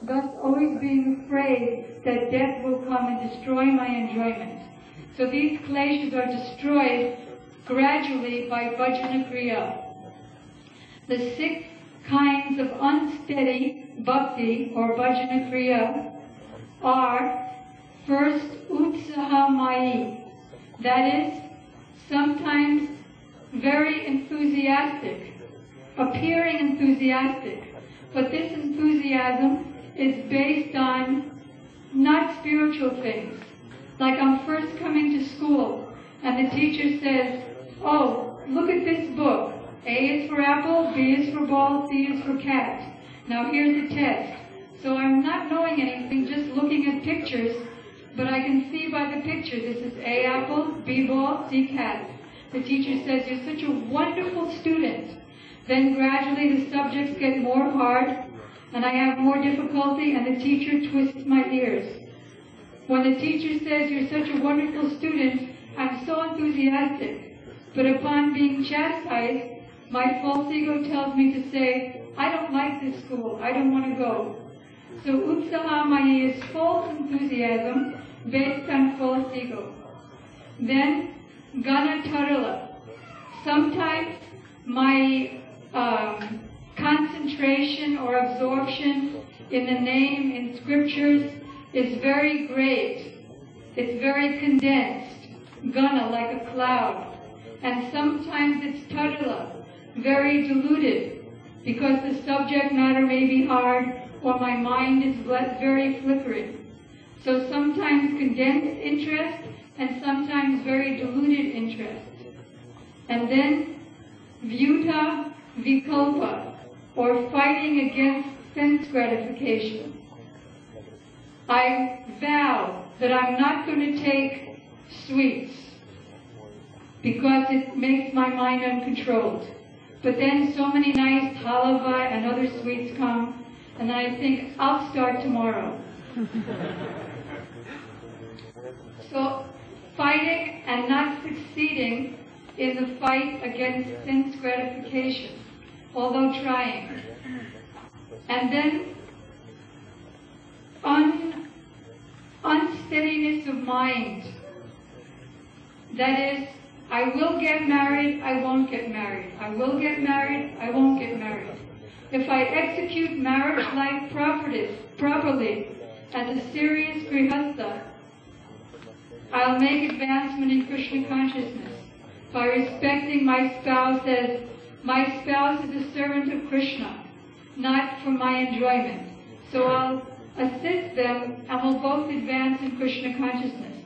thus always being afraid that death will come and destroy my enjoyment. So these kleshas are destroyed gradually by bhajana kriya. The 6 kinds of unsteady bhakti or bhajana kriya are: first, utsaha mai, that is, sometimes very enthusiastic, appearing enthusiastic, but this enthusiasm is based on not spiritual things. Like I'm first coming to school and the teacher says, oh, look at this book. A is for apple, B is for ball, C is for cat. Now here's the test. So I'm not knowing anything, just looking at pictures, but I can see by the picture, this is A apple, B ball, C cat. The teacher says, you're such a wonderful student. Then gradually the subjects get more hard, and I have more difficulty, and the teacher twists my ears. When the teacher says, you're such a wonderful student, I'm so enthusiastic. But upon being chastised, my false ego tells me to say, I don't like this school, I don't want to go. So utsahamaya is false enthusiasm based on false ego. Then ganatarala. Sometimes my concentration or absorption in the name in scriptures is very great. It's very condensed, gana, like a cloud. And sometimes it's tarala, very diluted, because the subject matter may be hard or my mind is very flickering. So sometimes condensed interest and sometimes very diluted interest. And then vyuta vikalpa, or fighting against sense gratification. I vow that I'm not going to take sweets because it makes my mind uncontrolled. But then so many nice halava and other sweets come, and then I think, I'll start tomorrow. So fighting and not succeeding in the fight against sense gratification, although trying. And then unsteadiness of mind. That is, I will get married, I won't get married. I will get married, I won't get married. If I execute marriage life properly as a serious grihastha, I'll make advancement in Krishna consciousness by respecting my spouse as my spouse is a servant of Krishna, not for my enjoyment. So I'll assist them and we'll both advance in Krishna consciousness.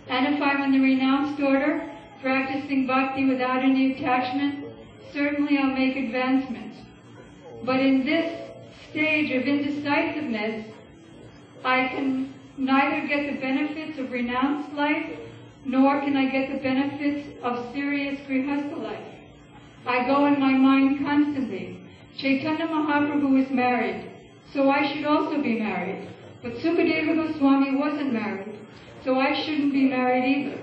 And if I'm in the renounced order, practicing bhakti without any attachment, certainly I'll make advancement. But in this stage of indecisiveness, I can neither get the benefits of renounced life, nor can I get the benefits of serious grihastha life. I go in my mind constantly. Chaitanya Mahaprabhu is married, so I should also be married. But Sukadeva Goswami wasn't married, so I shouldn't be married either.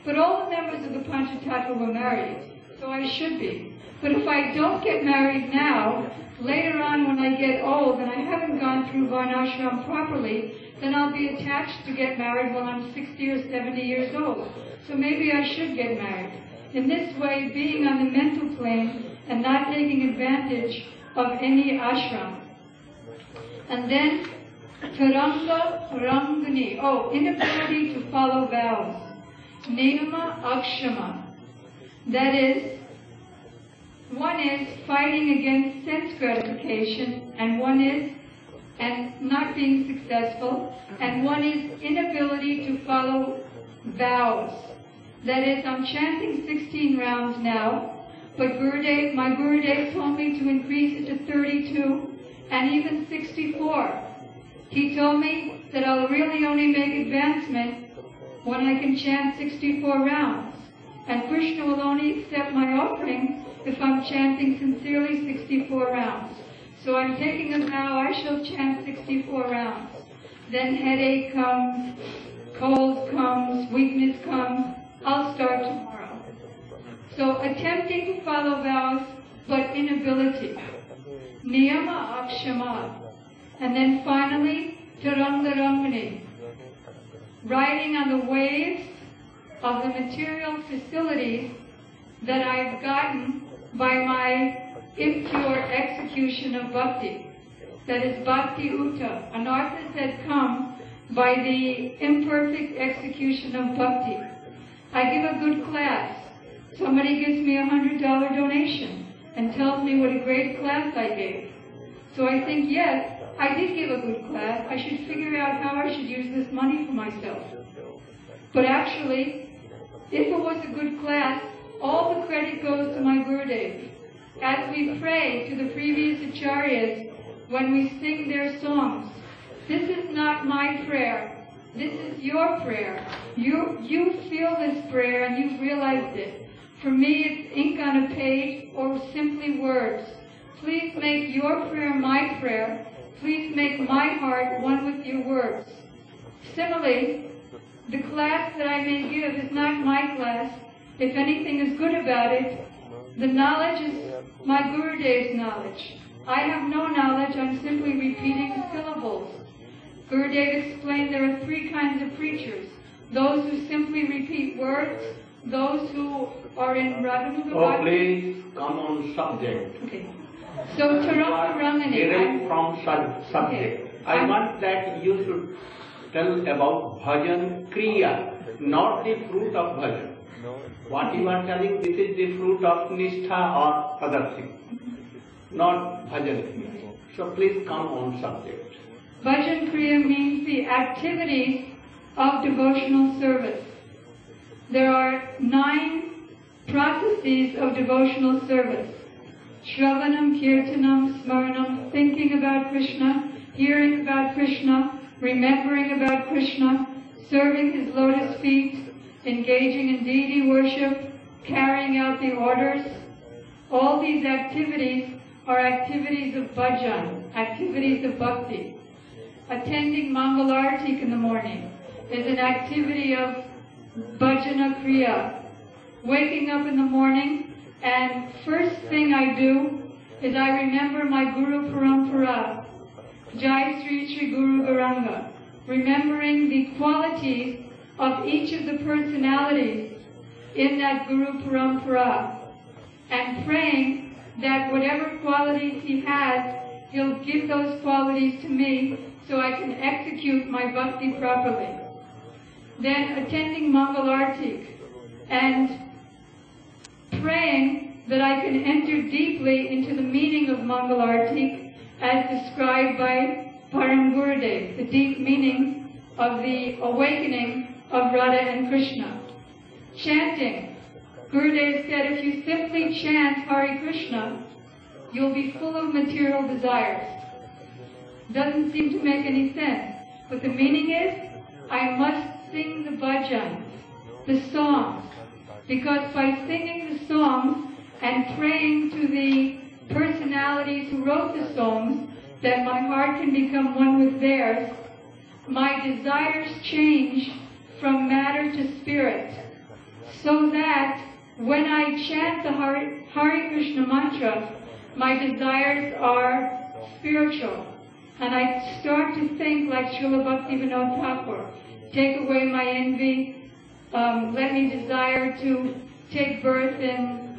But all the members of the Panchatattva were married, so I should be. But if I don't get married now, later on when I get old and I haven't gone through Varnashram properly, then I'll be attached to get married when I'm 60 or 70 years old. So maybe I should get married. In this way, being on the mental plane and not taking advantage of any ashram. And then, taranga rangani, inability to follow vows. Niyama akshama. That is, one is fighting against sense gratification, and not being successful, and one is inability to follow vows. That is, I'm chanting 16 rounds now, but my Gurudev told me to increase it to 32 and even 64. He told me that I'll really only make advancement when I can chant 64 rounds. And Krishna will only accept my offering if I'm chanting sincerely 64 rounds. So I'm taking a vow I shall chant 64 rounds. Then headache comes, cold comes, weakness comes. I'll start tomorrow. So attempting to follow vows, but inability. Niyama akshama. and then finally Tarangarangani, riding on the waves of the material facilities that I've gotten by my impure execution of bhakti. That is bhakti uta, anarthas that come by the imperfect execution of bhakti. I give a good class. Somebody gives me $100 donation and tells me what a great class I gave. So I think, yes, I did give a good class. I should figure out how I should use this money for myself. But actually, if it was a good class, all the credit goes to my Gurudev. As we pray to the previous acharyas when we sing their songs, this is not my prayer. This is your prayer. You feel this prayer and you've realized it. For me, it's ink on a page or simply words. Please make your prayer my prayer. Please make my heart one with your words. Similarly, the class that I may give is not my class. If anything is good about it, the knowledge is my Gurudev's knowledge. I have no knowledge, I'm simply repeating syllables. Gurudev explained there are three kinds of preachers. Those who simply repeat words, those who are in Radhanuga. Oh, please come on subject. Okay. So Tarangarangani. Direct from subject. Okay. I want that you should tell about bhajan kriya, not the fruit of bhajan. What you are telling, this is the fruit of nishtha or other thing, not bhajan kriya. So please come on subject. Bhajan kriya means the activities of devotional service. There are 9 processes of devotional service. Shravanam, Kirtanam, Smaranam, thinking about Krishna, hearing about Krishna, remembering about Krishna, serving his lotus feet, engaging in deity worship, carrying out the orders. All these activities are activities of bhajan, activities of bhakti. Attending Mangalartik in the morning is an activity of bhajana kriya. Waking up in the morning, and first thing I do is I remember my Guru Parampara, Jai Sri Sri Guru Garanga, remembering the qualities of each of the personalities in that Guru Parampara, and praying that whatever qualities he has, he'll give those qualities to me so I can execute my bhakti properly. Then attending Mangalartik and praying that I can enter deeply into the meaning of Mangalartik as described by Param Gurudev, the deep meaning of the awakening of Radha and Krishna. Chanting. Gurudev said if you simply chant Hare Krishna, you'll be full of material desires. Doesn't seem to make any sense. But the meaning is, I must sing the bhajans, the songs, because by singing the songs and praying to the personalities who wrote the songs, that my heart can become one with theirs, my desires change from matter to spirit, so that when I chant the Hare Krishna mantra, my desires are spiritual. And I start to think like Srila Bhaktivinoda Thakur, take away my envy, let me desire to take birth in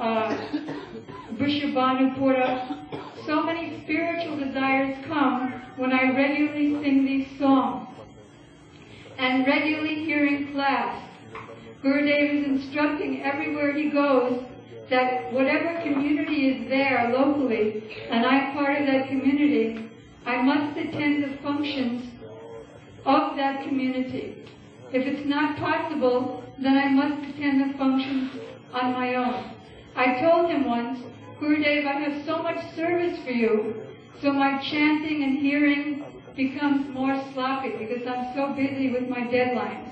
Vrishabhanupura. So many spiritual desires come when I regularly sing these songs and regularly hearing class. Gurudev is instructing everywhere he goes that whatever community is there locally, and I'm part of that community, I must attend the functions of that community. If it's not possible, then I must attend the functions on my own. I told him once, Gurudev, I have so much service for you, so my chanting and hearing becomes more sloppy because I'm so busy with my deadlines.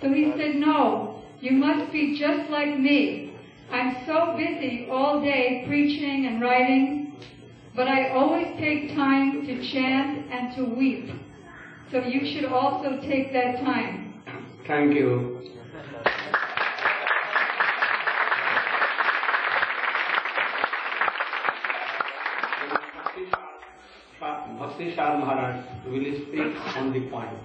So he said, no, you must be just like me. I'm so busy all day preaching and writing, but I always take time to chant and to weep. So you should also take that time. Thank you. Bhakti Shah Maharaj will speak on the point.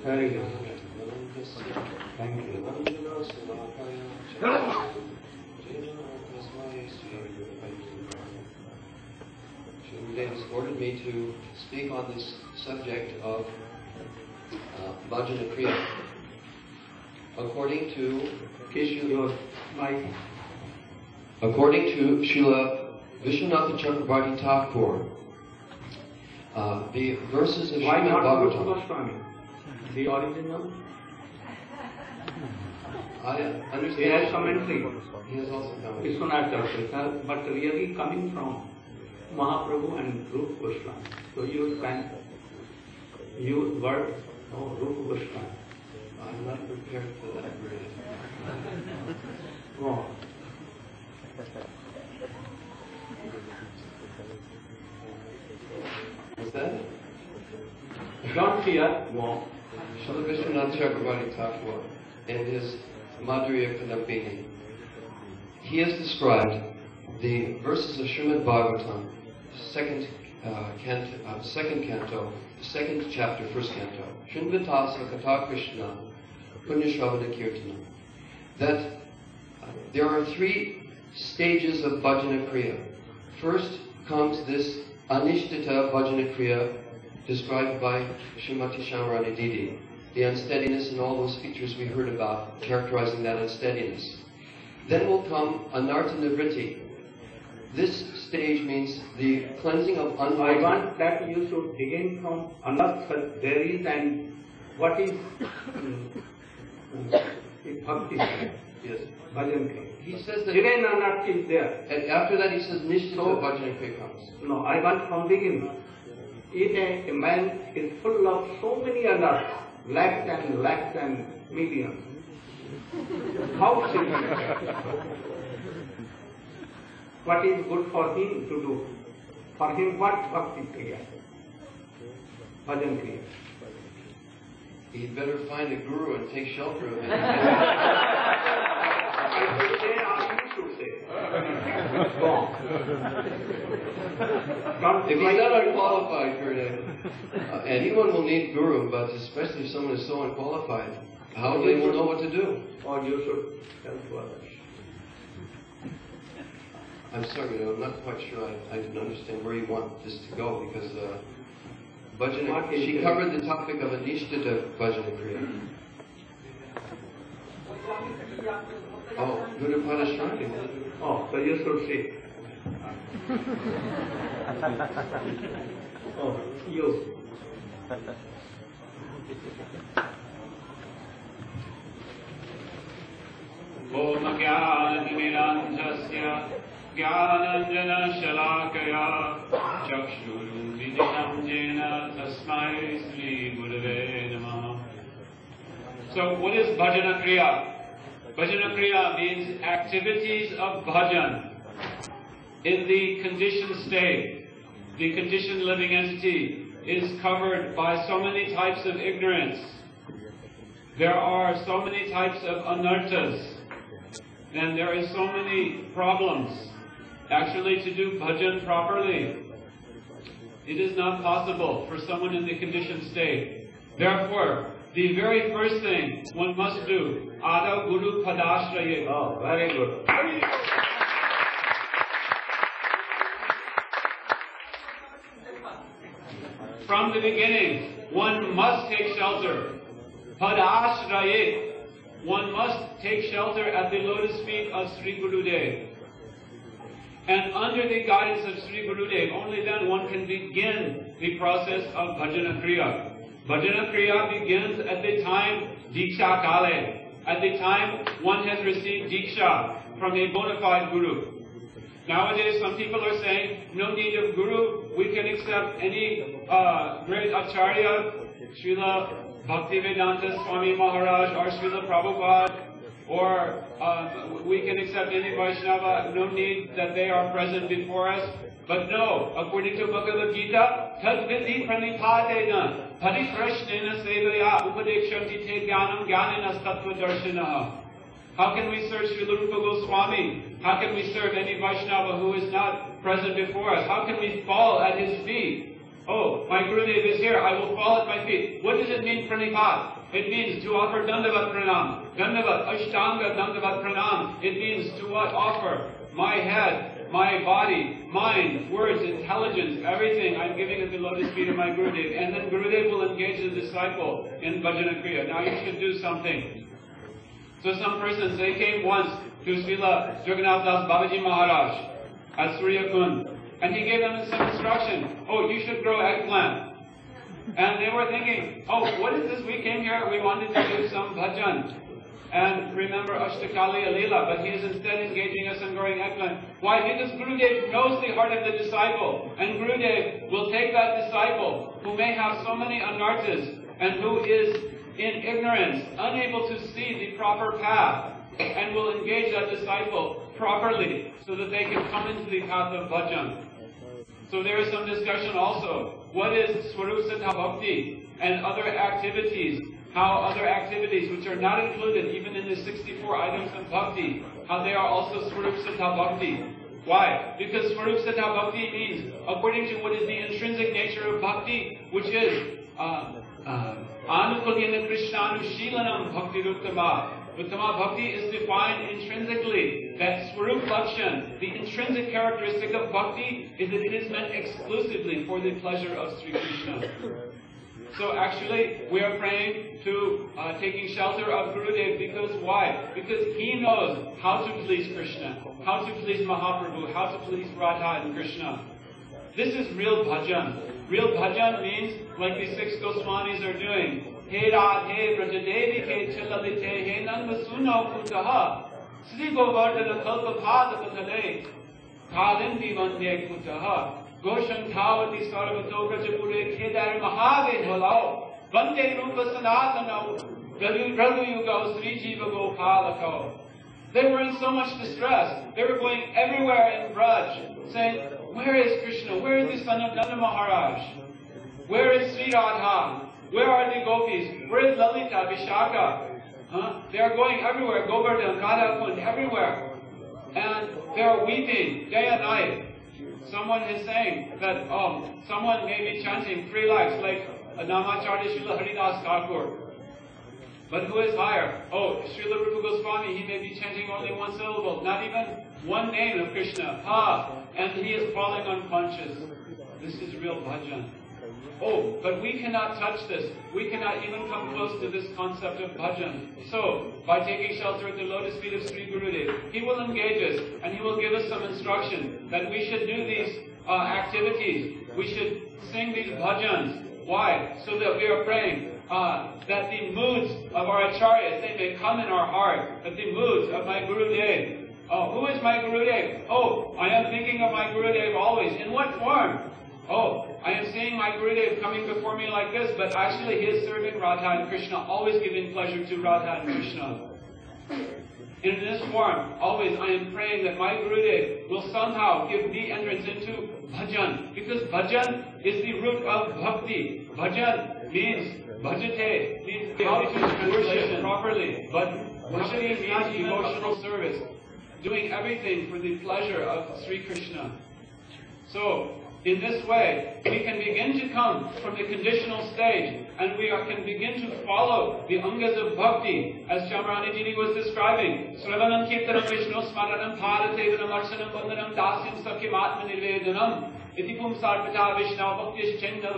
Very good. Thank you. Srila Gurudeva has ordered me to speak on this subject of Bhajana Kriya. According to Srila Vishwanath Chakrabarti Thakur, the verses of Why Srimad not Bhagavatam. Goswami? The original? I understand. He has commentary. He has also commentary. Vishwanath Chakrabarti, but really coming from Mahaprabhu and Rupa Goswami. So you can use word Rupa Goswami. I'm not prepared for that really. Go on. What's that? Don't fear. Go on. Srila Vishwanath Chakrabarti Thakur in his Madhurya Kadambini, he has described the verses of Srimad Bhagavatam, second canto, the second chapter, first canto, Srinvatasa Katha Krishna Punyashravana Kirtana, that there are three stages of Bhajana Kriya. First comes this Anishtita Bhajana Kriya described by Srimati Shamarani Didi, the unsteadiness and all those features we heard about characterizing that unsteadiness. Then will come Anartha Nivritti. This stage means the cleansing of I unwanted. want that you should begin from Anartha. There is and what is Bhakti? Yes. Bhajan Kriya. He says that. Again Anartha is there. And after that he says Nishtita So- Bhajana Kriya comes. No, I want from beginning. If a man is full of so many Anarthas, lakhs and millions, how should he? What is good for him to do? For him, what Bhakti Kriya? Bhajan Kriya. He'd better find a guru and take shelter of him. I should say or you should say? Go on. If he's not unqualified for it, anyone will need guru, but especially if someone is so unqualified, how they will know what to do? Or you should tell to others. I'm sorry, I'm not quite sure. I didn't understand where you want this to go because Bhajana, she covered the topic of Anishtita Bhajana Kriya. Oh, Gurupada Shrani. Oh, so you should say. Oh, you. Om Jnana Jnana Shalakaya Chakshurumidinam Jena Tasmai Sri Gurave Namaha. So what is Bhajana Kriya? Bhajana Kriya means activities of bhajan in the conditioned state. The conditioned living entity is covered by so many types of ignorance. There are so many types of anarthas, and there is so many problems. Actually, to do bhajan properly, it is not possible for someone in the conditioned state. Therefore, the very first thing one must do, Ada Guru Padashraye. Oh, very good. From the beginning, one must take shelter. Padashraye. One must take shelter at the lotus feet of Sri Gurudeva. And under the guidance of Sri Gurudeva, only then one can begin the process of Bhajana Kriya. Bhajana Kriya begins at the time Diksha Kale. At the time one has received Diksha from a bona fide Guru. Nowadays some people are saying, no need of Guru, we can accept any great Acharya, Srila Bhaktivedanta Swami Maharaj or Srila Prabhupada, or we can accept any Vaishnava, no need that they are present before us. But no, according to Bhagavad Gita, Tadviti Pranipatena Pariprashnena Sevaya Upadekshanti Te Jnanam Jnanena Tattva Darshanaha. How can we serve Srila Rupa Goswami? How can we serve any Vaishnava who is not present before us? How can we fall at his feet? Oh, my Gurudev is here, I will fall at my feet. What does it mean, pranipat? It means to offer dandavat pranam. Dandavat, ashtanga dandavat pranam. It means to what? Offer my head, my body, mind, words, intelligence, everything I'm giving at the lotus feet of my Gurudev. And then Gurudev will engage the disciple in bhajana kriya. Now you should do something. So some persons, they came once to Srila Jagannath Das Babaji Maharaj at Surya Kund. And he gave them some instruction. Oh, you should grow eggplant. And they were thinking, oh, what is this? We came here, we wanted to do some bhajan. And remember Ashtakali Alila, but he is instead engaging us in growing eggplant. Why? Because Gurudev knows the heart of the disciple. And Gurudev will take that disciple who may have so many anarthas and who is in ignorance, unable to see the proper path, and will engage that disciple properly so that they can come into the path of bhajan. So there is some discussion also. What is Swarup Siddha Bhakti and other activities? How other activities which are not included even in the 64 items of Bhakti, how they are also Swarup Siddha Bhakti. Why? Because Swarup Siddha Bhakti means, according to what is the intrinsic nature of Bhakti, which is Anukulyana Krishnanushilanam Bhakti Uttama. Uttama Bhakti is defined intrinsically. That Swarup Lakshan, the intrinsic characteristic of Bhakti, is that it is meant exclusively for the pleasure of Sri Krishna. So actually, we are praying to taking shelter of Gurudev because why? Because he knows how to please Krishna, how to please Mahaprabhu, how to please Radha and Krishna. This is real bhajan. Real bhajan means, like the 6 Goswamis are doing, He Radhe Brajadevi Ke Chilalite He Nanda Suno Kutaha Sri Govardhana Kalpa Pada Patale Kalindi Vande Kutaha Goshan Kavati Sarvato Brajapure Kedar Mahave Halao Vande Rupa Sanatana Raghu Yuga Sri Jiva Gopalako. They were in so much distress. They were going everywhere in Braj, saying, where is Krishna? Where is the son of Nanda Maharaj? Where is Sri Radha? Where are the gopis? Where is Lalita, Vishaka? They are going everywhere, Govardhan, Radha Kund, everywhere. And they are weeping day and night. Someone is saying that someone may be chanting 3 lakhs like Namacharya Srila Haridas Thakur. But who is higher? Oh, Srila Rupa Goswami, he may be chanting only 1 syllable, not even one name of Krishna. And he is falling unconscious. This is real bhajan. Oh, but we cannot touch this. We cannot even come close to this concept of bhajan. So, by taking shelter at the lotus feet of Sri Gurudev, he will engage us and he will give us some instruction that we should do these activities. We should sing these bhajans. Why? So that we are praying that the moods of our acharyas, they may come in our heart, that the moods of my Gurudev. Oh, who is my Gurudev? Oh, I am thinking of my Gurudev always. In what form? Oh, I am seeing my Gurudev coming before me like this, but actually he is serving Radha and Krishna, always giving pleasure to Radha and Krishna. In this form, always I am praying that my Gurudev will somehow give me entrance into bhajan, because bhajan is the root of bhakti. Bhajan means bhajate, means how to worship properly, but bhajati means emotional service, doing everything for the pleasure of Sri Krishna. So, in this way, we can begin to come from the conditional stage, and we can begin to follow the angas of bhakti, as Chamranajini was describing. Sravanam kirtanam Vishnu smaranam bharatevanam arsanam vandanam dasyam sakyam atma nirvedanam iti pumsarpata Vishnu bhaktish chenna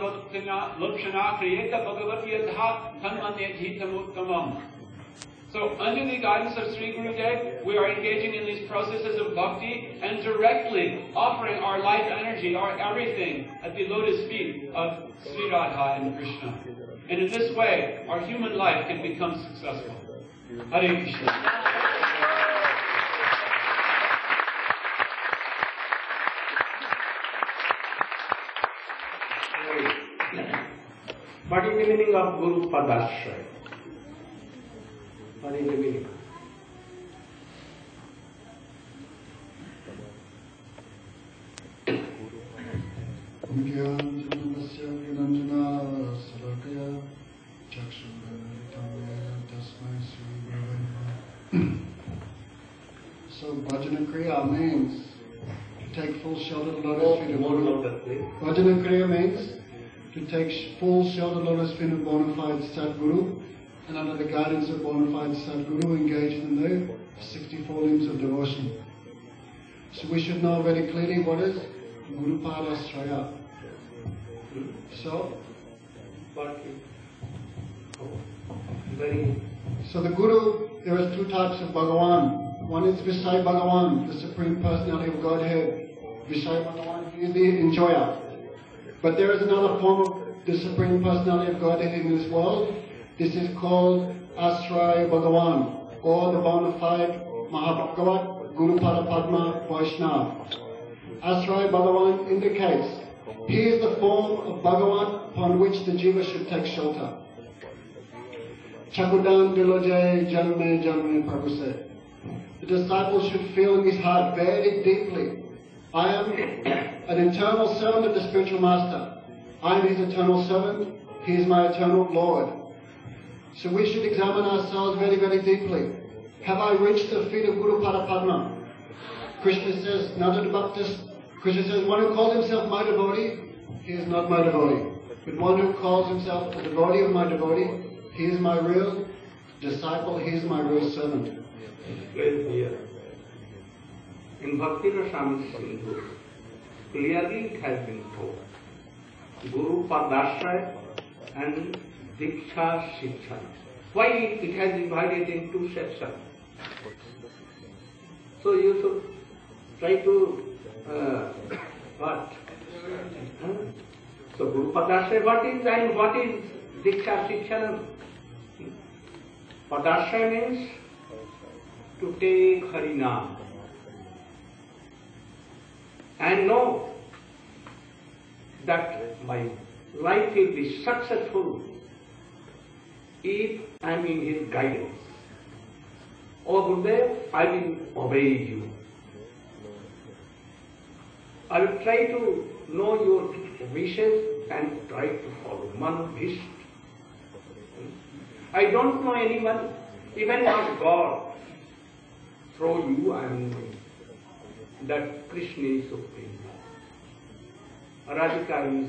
lukshana kriyeta bhagavati adha tanmanye jhitamuttamam. So, under the guidance of Sri Gurudev, we are engaging in these processes of bhakti and directly offering our life energy, our everything, at the lotus feet of Sri Radha and Krishna. And in this way, our human life can become successful. Hare Krishna. What is the meaning of Guru Padashraya? What is the meaning? So Bhajana Kriya means to take full shelter of the lotus feet of Guru. Bhajana Kriya means to take full shelter of the lotus feet of bona fide Sadguru, and under the guidance of bona fide Sadguru engage in the 64 limbs of devotion. So we should know very clearly what is Guru Pada Sraya. So the Guru, there is two types of Bhagavan. One is Visai Bhagavan, the Supreme Personality of Godhead. Visai Bhagavan, he is the enjoyer. But there is another form of the Supreme Personality of Godhead in this world. This is called Asraya Bhagavan, or the bona fide Mahabhagavat Guru Pada Padma Vaishnava. Asraya Bhagavan indicates he is the form of Bhagavan upon which the jiva should take shelter. Chakudan Diloje Janme Janme Prabhu said. The disciple should feel in his heart very deeply, I am an eternal servant of the spiritual master. I am his eternal servant, he is my eternal Lord. So we should examine ourselves very, very deeply. Have I reached the feet of Guru Pada Padma? Krishna says, Nanda Bhaktis, Krishna says, one who calls himself my devotee, he is not my devotee. But one who calls himself a devotee of my devotee, he is my real disciple, he is my real servant. Very clear. In Bhakti Rasamrita Sindhu, clearly it has been told, Guru Padashraya and Diksha Shiksha. Why it has divided into sections? So you should try to what? So Guru Padashraya what is and what is Diksha Shiksha? Padashraya means to take Harinam and know that my life will be successful if I am in his guidance. O Gurudev, I will obey you. I will try to know your wishes and try to follow. Man Bhishma. I don't know anyone, even not God. Through you I am knowing that Krishna is supreme. Radhika is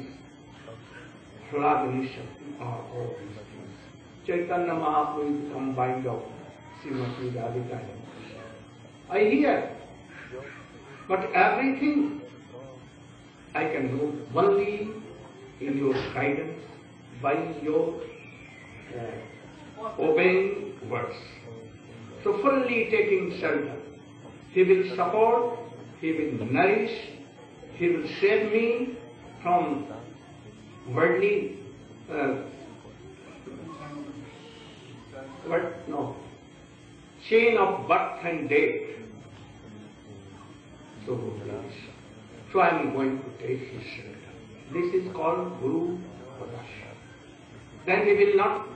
Hladani Shakti, are all these things. Chaitanya Mahaprabhu is combined of Srimati Radhika. I hear, but everything I can know only in your guidance by your obeying words. So fully taking shelter. He will support, he will nourish, he will save me from worldly chain of birth and death. So I am going to take his shelter. This is called Guru Padasha. Then we will not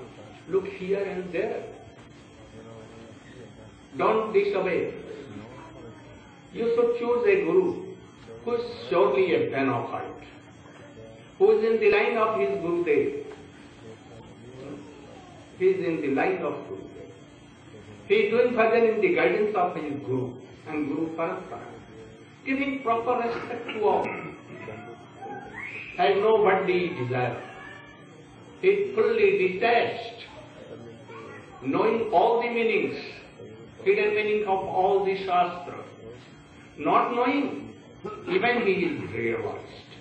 look here and there. Don't disobey. You should choose a Guru who is surely a fan of heart, who is in the line of his Gurudev. He is in the line of Gurudev. He is doing bhajan in the guidance of his Guru and Guru Parampara, giving proper respect to all. Has no worldly desire. He is fully detached, knowing all the meanings, hidden meaning of all the Shastra. Not knowing, even he is realized.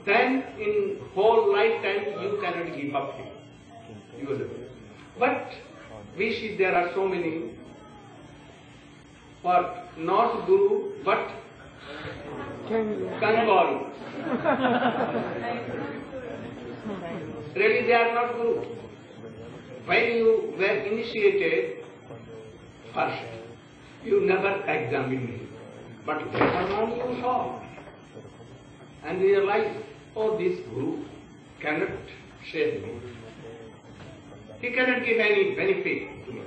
Then in whole lifetime you cannot give up him. You will. But we see there are so many, but not Guru, but Kangal. Really they are not Guru. When you were initiated, first, you never examined me. But later on you saw and realized, oh, this Guru cannot save me. He cannot give any benefit to me.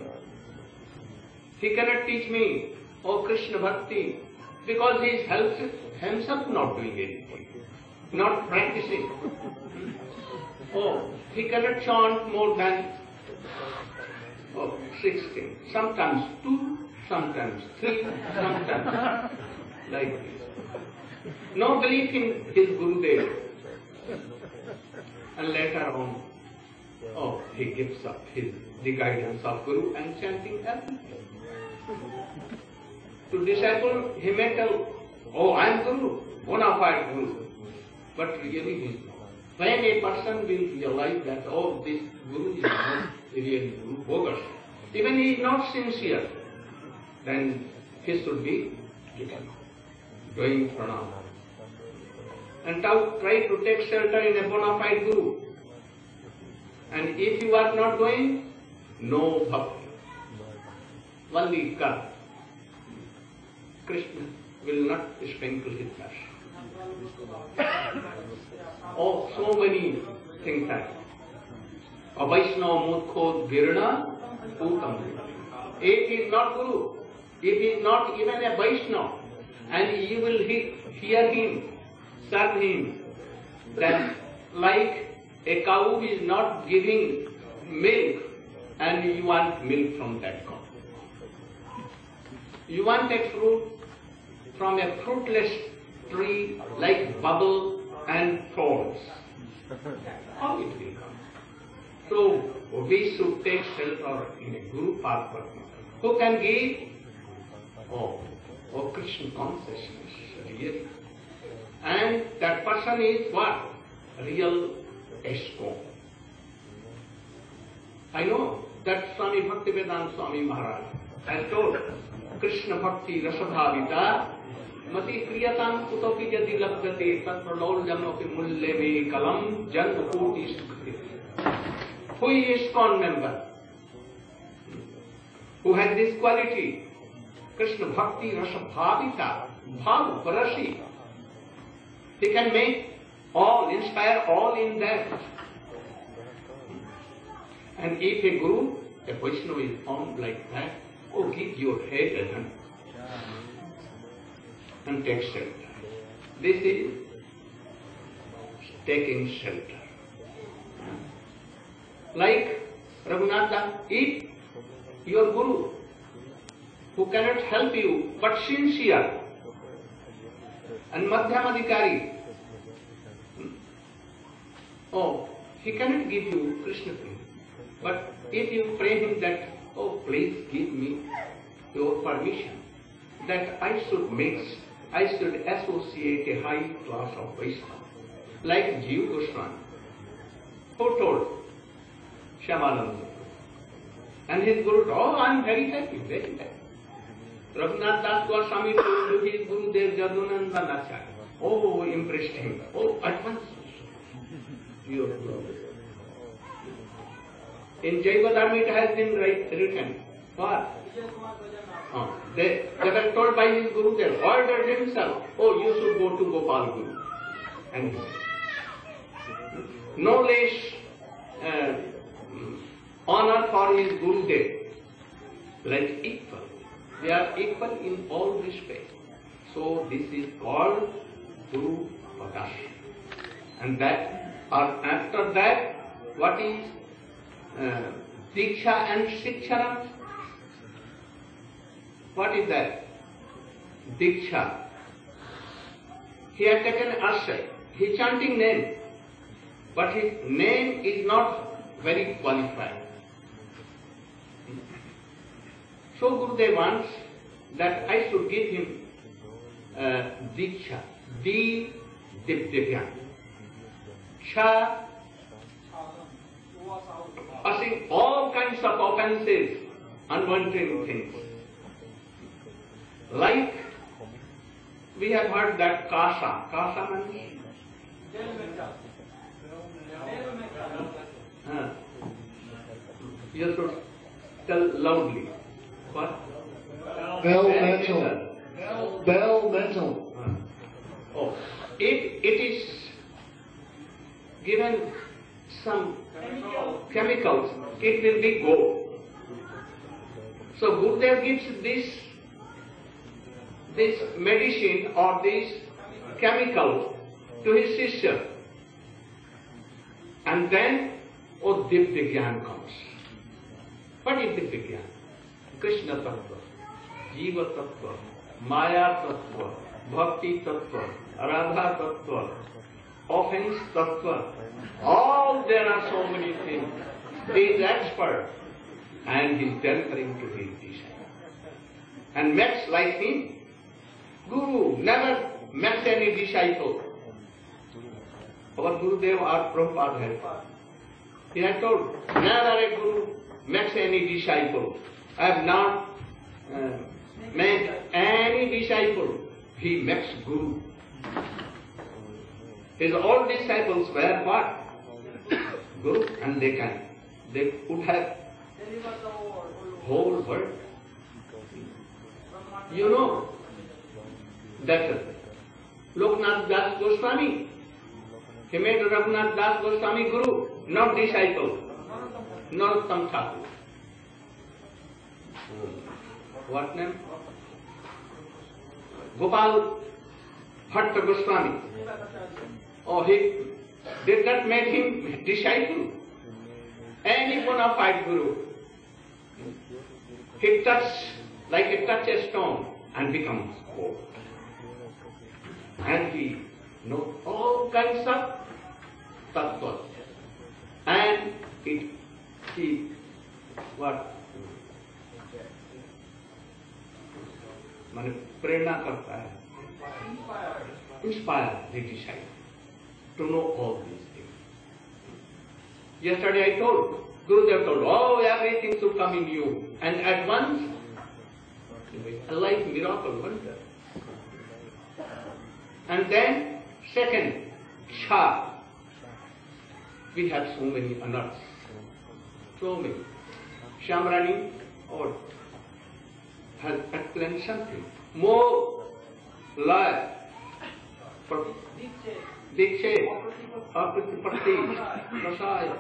He cannot teach me, oh Krishna Bhakti, because he is himself not doing anything, not practicing. Oh, he cannot chant more than 16, sometimes 2 sometimes 3, sometimes like this. No belief in his Gurudeva. And later on, he gives up the guidance of Guru and chanting everything. To disciple, he may tell, I am Guru, bona fide Guru. But really he is not. When a person will realize that, this Guru is not really Guru, bogus, even he is not sincere, then he should be doing pranam. And try to take shelter in a bona fide Guru. And if you are not doing, no bhakti, only karma. Krishna will not sprinkle his mercy. So many things happen. A Vaishnava murkho girna utam. If he is not Guru, if he is not even a Vaishnava, and you will hear him, serve him, then like a cow is not giving milk and you want milk from that cow. You want a fruit from a fruitless tree like bubble and thorns. How it will come? So we should take shelter in a Guru Padma who can give Krishna consciousness, really. And that person is what? Real ISKCON. I know that Swami Bhaktivedanta Swami Maharaj has told Krishna Bhakti Rasabhavita Mati Kriyatam Kutopi Jadi Labdate Tat Pranoljamopi Mulle Me Kalam Janmukoti Sukhati. Who is ISKCON member? Who has this quality? Krishna Bhakti Rasabhavita, Bhav Parasi. He can make all, inspire all in that. And if a Guru, a Vaishnava is formed like that, give your head and take shelter. This is taking shelter. Like Raghunatha, if your Guru, who cannot help you, but sincere, and Madhyamadikari, he cannot give you Krishna prema. But if you pray him that, please give me your permission, that I should associate a high class of Vaishnava, like Jiva Goswami, who told Shyamananda. And his Guru told, I am very happy, very happy. Raghunath Das Goswami told his Guru Dev Jadunanda Acharya. Impressed him. At once. Your Guru. In Jaiva Dharma it has been written. What? They were told by his Guru Dev, ordered himself, you should go to Gopal Guru. And no less honor for his Guru Dev, like equal. They are equal in all respects. So this is called Guru Padash. And that, or after that, what is Diksha and Shikshana? What is that? Diksha. He had taken Ashay. He is chanting name, but his name is not very qualified. So Gurudev wants that I should give him Diksha, Divyan, Cha, passing all kinds of offenses, unwanted things. Like we have heard that Kasa means you should tell loudly. What? Bell metal. If it is given some chemicals, it will be gold. So Gurudev gives this medicine or this chemical to his sister. And then, Divya Gyan comes. What is Divya Gyan? Krishna Tattva. Jiva Tattva, Maya Tattva, Bhakti Tattva, Radha Tattva, offense Tattva. All there are so many things. He is expert and he is delivering to his disciple. And makes like him. Guru never makes any disciple. Our Gurudeva or Prabhupada had. He had told, never a Guru makes any disciple. I have not made any disciple. He makes Guru. His old disciples were what? Guru, and they could have whole world. You know that Loknath Das Goswami, he made Raghunath Das Goswami Guru, not disciple, not Thakur. What name? Gopal Bhatta Goswami. Oh, he did not make him disciple. Any bona fide Guru. He touched like a touch a stone and becomes cold. And he knows all kinds of tattva. And he what? माने प्रेरणा करता है, inspire the disciple to know all these things. Yesterday I told, Gurudeva told, oh, everything should come in you, and at once, like miracle wonder. And then, second, cha. We have so many anarths, so many. Shamrani or has explained something more life for Dikshe, Apritipatti, Prasaya.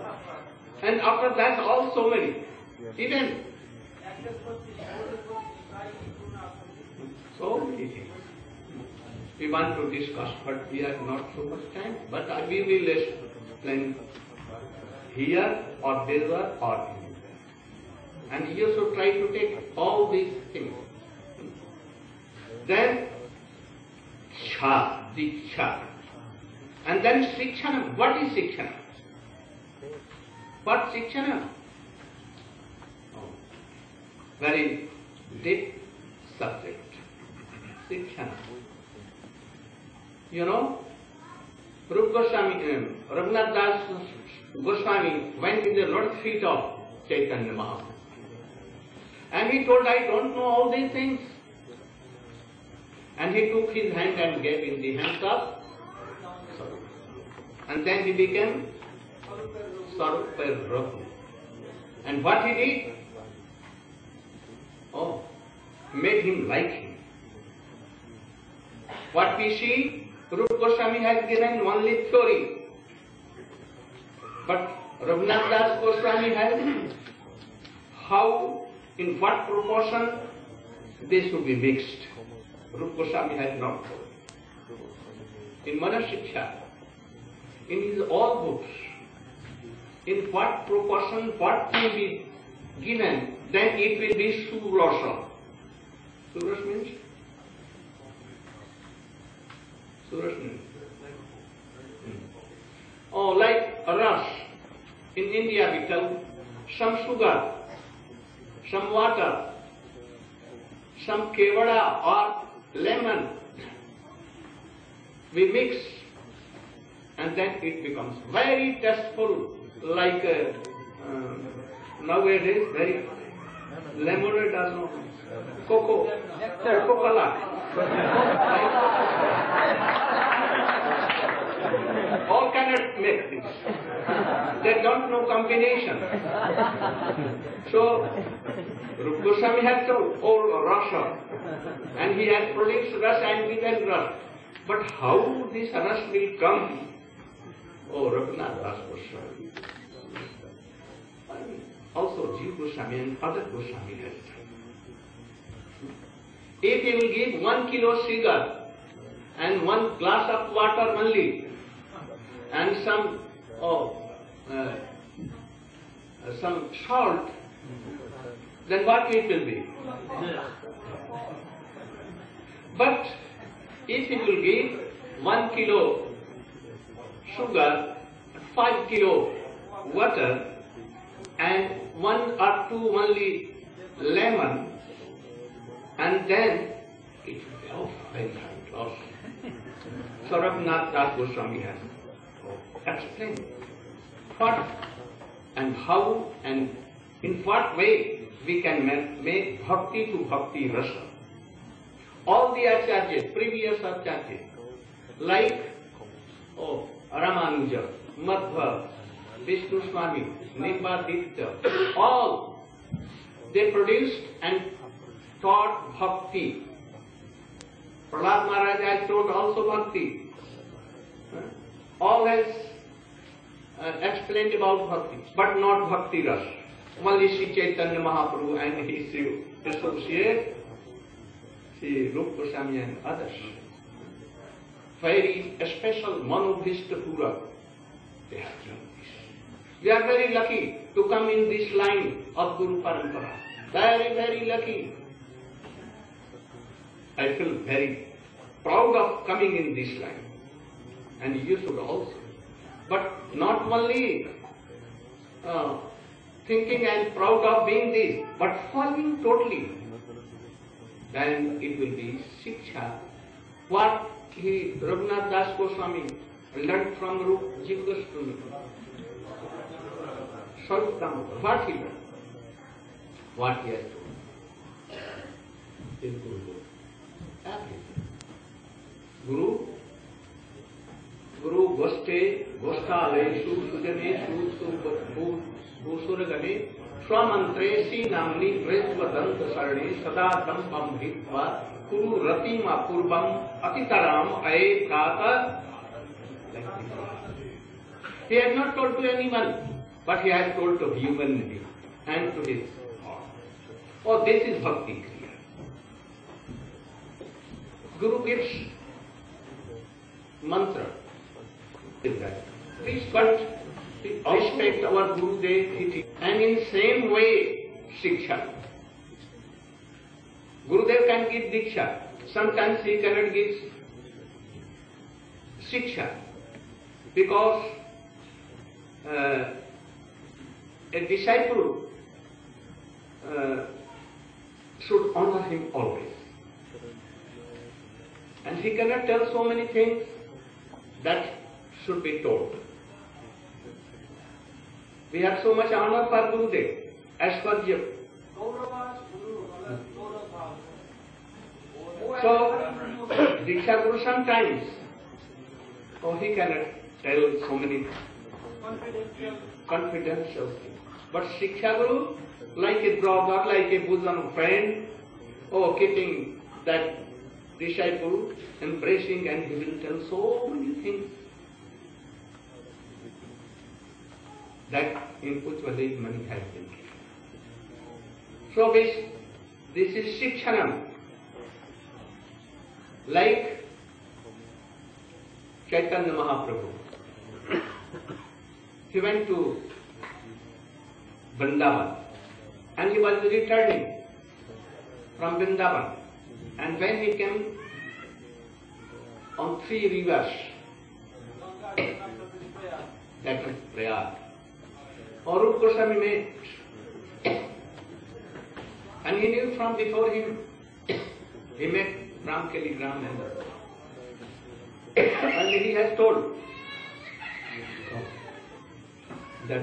And after that, all so many. Even so many things. We want to discuss, but we have not so much time. But we will explain here or there or anywhere. And you should try to take all these things. Then, cha, diksha. And then Sikshana. What is Sikshana? What Sikshana? Oh, very deep subject. Sikshana. You know, Rupa Goswami, Raghunath Das Goswami went in the lotus feet of Chaitanya Mahaprabhu. And he told, I don't know all these things. And he took his hand and gave in the hands of Sarupa. And then he became Sarupa Raghu. And what he did? Oh, made him like him. What we see, Rupa Goswami has given only theory. But Raghunath Das Goswami has how, in what proportion they should be mixed. Rupa Goswami has not told. In Manasiksha, in his all books, in what proportion, what will be given, then it will be Surasa. Suras means? Suras means. Oh, like ras. In India we tell some sugar, some water, some kevada or lemon, we mix and then it becomes very tasteful, like nowadays very lemonade or no, Coca-Cola. All cannot make this. They don't know combination. So, Rupa Goswami has told, oh, rasa, and he has produced rasa and given rasa. But how this rasa will come? Oh, Raghunath Das Goswami. Also, Jiva Goswami and other Goswami has done. If he will give 1 kilo sugar and 1 glass of water only, and some salt, then what it will be? But if you will give 1 kilo sugar, 5 kilo water, and 1 or 2 only lemon, and then it will be very high loss. Srila Das Goswami has explained what and how and in what way we can make bhakti to bhakti rasa. All the acharyas, previous acharyas, like Ramanuja, Madhva, Vishnu Swami, Nibaditya, all they produced and taught bhakti. Prahlad Maharaj has taught also bhakti. All has explained about bhakti, but not bhakti ras. Only Sri Chaitanya Mahaprabhu and his associate, Sri Rupa Goswami and others. Very special Manobhishta Pura, they have done this. We are very lucky to come in this line of Guru Parampara. Very, very lucky. I feel very proud of coming in this line. And you should also. But not only thinking and proud of being this, but following totally. Then it will be Shiksha. What Raghunath Das Goswami learned from Jiva Goswami. What he learned? What he has told. Is Guru. Everything. Guru Goste, Gostale, Sujane, Suragane, Swamantre, Si Namni, Presvadanta Sarni, Sadatam Pambhitva, Kuru Ratima Purbam, Atitaram, Ae Kata. He has not told to anyone, but he has told to humanity and to his heart. Oh, this is Bhakti Kriya. Guru gives mantra. Is that please but respect our Gurudev, and in same way Shiksha. Gurudev can give Diksha. Sometimes he cannot give Shiksha because a disciple should honor him always. And he cannot tell so many things that should be told. We have so much honor for Gurudev, as per you. So, Diksha Guru sometimes, he cannot tell so many confidential things. But Shiksha Guru, like a brother, like a bosom friend, keeping that disciple, embracing, and he will tell so many things. That in Uttavali money has been given. So this is Shikshanam. Like Chaitanya Mahaprabhu. He went to Vrindavan and he was returning from Vrindavan. And when he came on 3 rivers, that was Prayag. Rupa Goswami met, and he knew from before him, he met Ram Kaligram and he has told that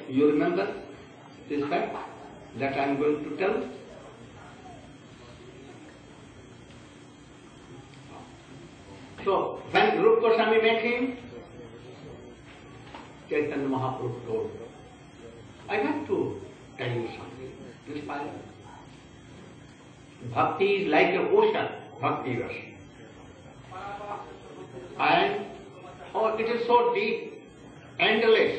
you remember this fact that I am going to tell? So, when Rupa Goswami met him, Chaitanya Mahaprabhu told, I want to tell you something inspiring. Bhakti is like an ocean, Bhakti Rasa. And it is so deep, endless,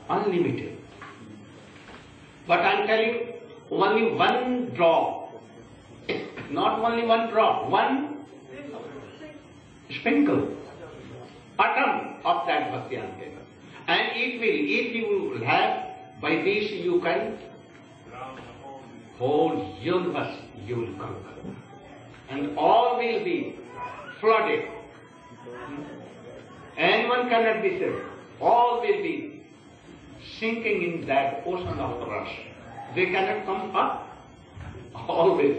unlimited. But I am telling only one drop, not only one drop, one sprinkle, atom of that Bhakti I am given. And it will, if you have, by this you can whole universe you will conquer. And all will be flooded. Anyone cannot be saved. All will be sinking in that ocean of rush. They cannot come up. Always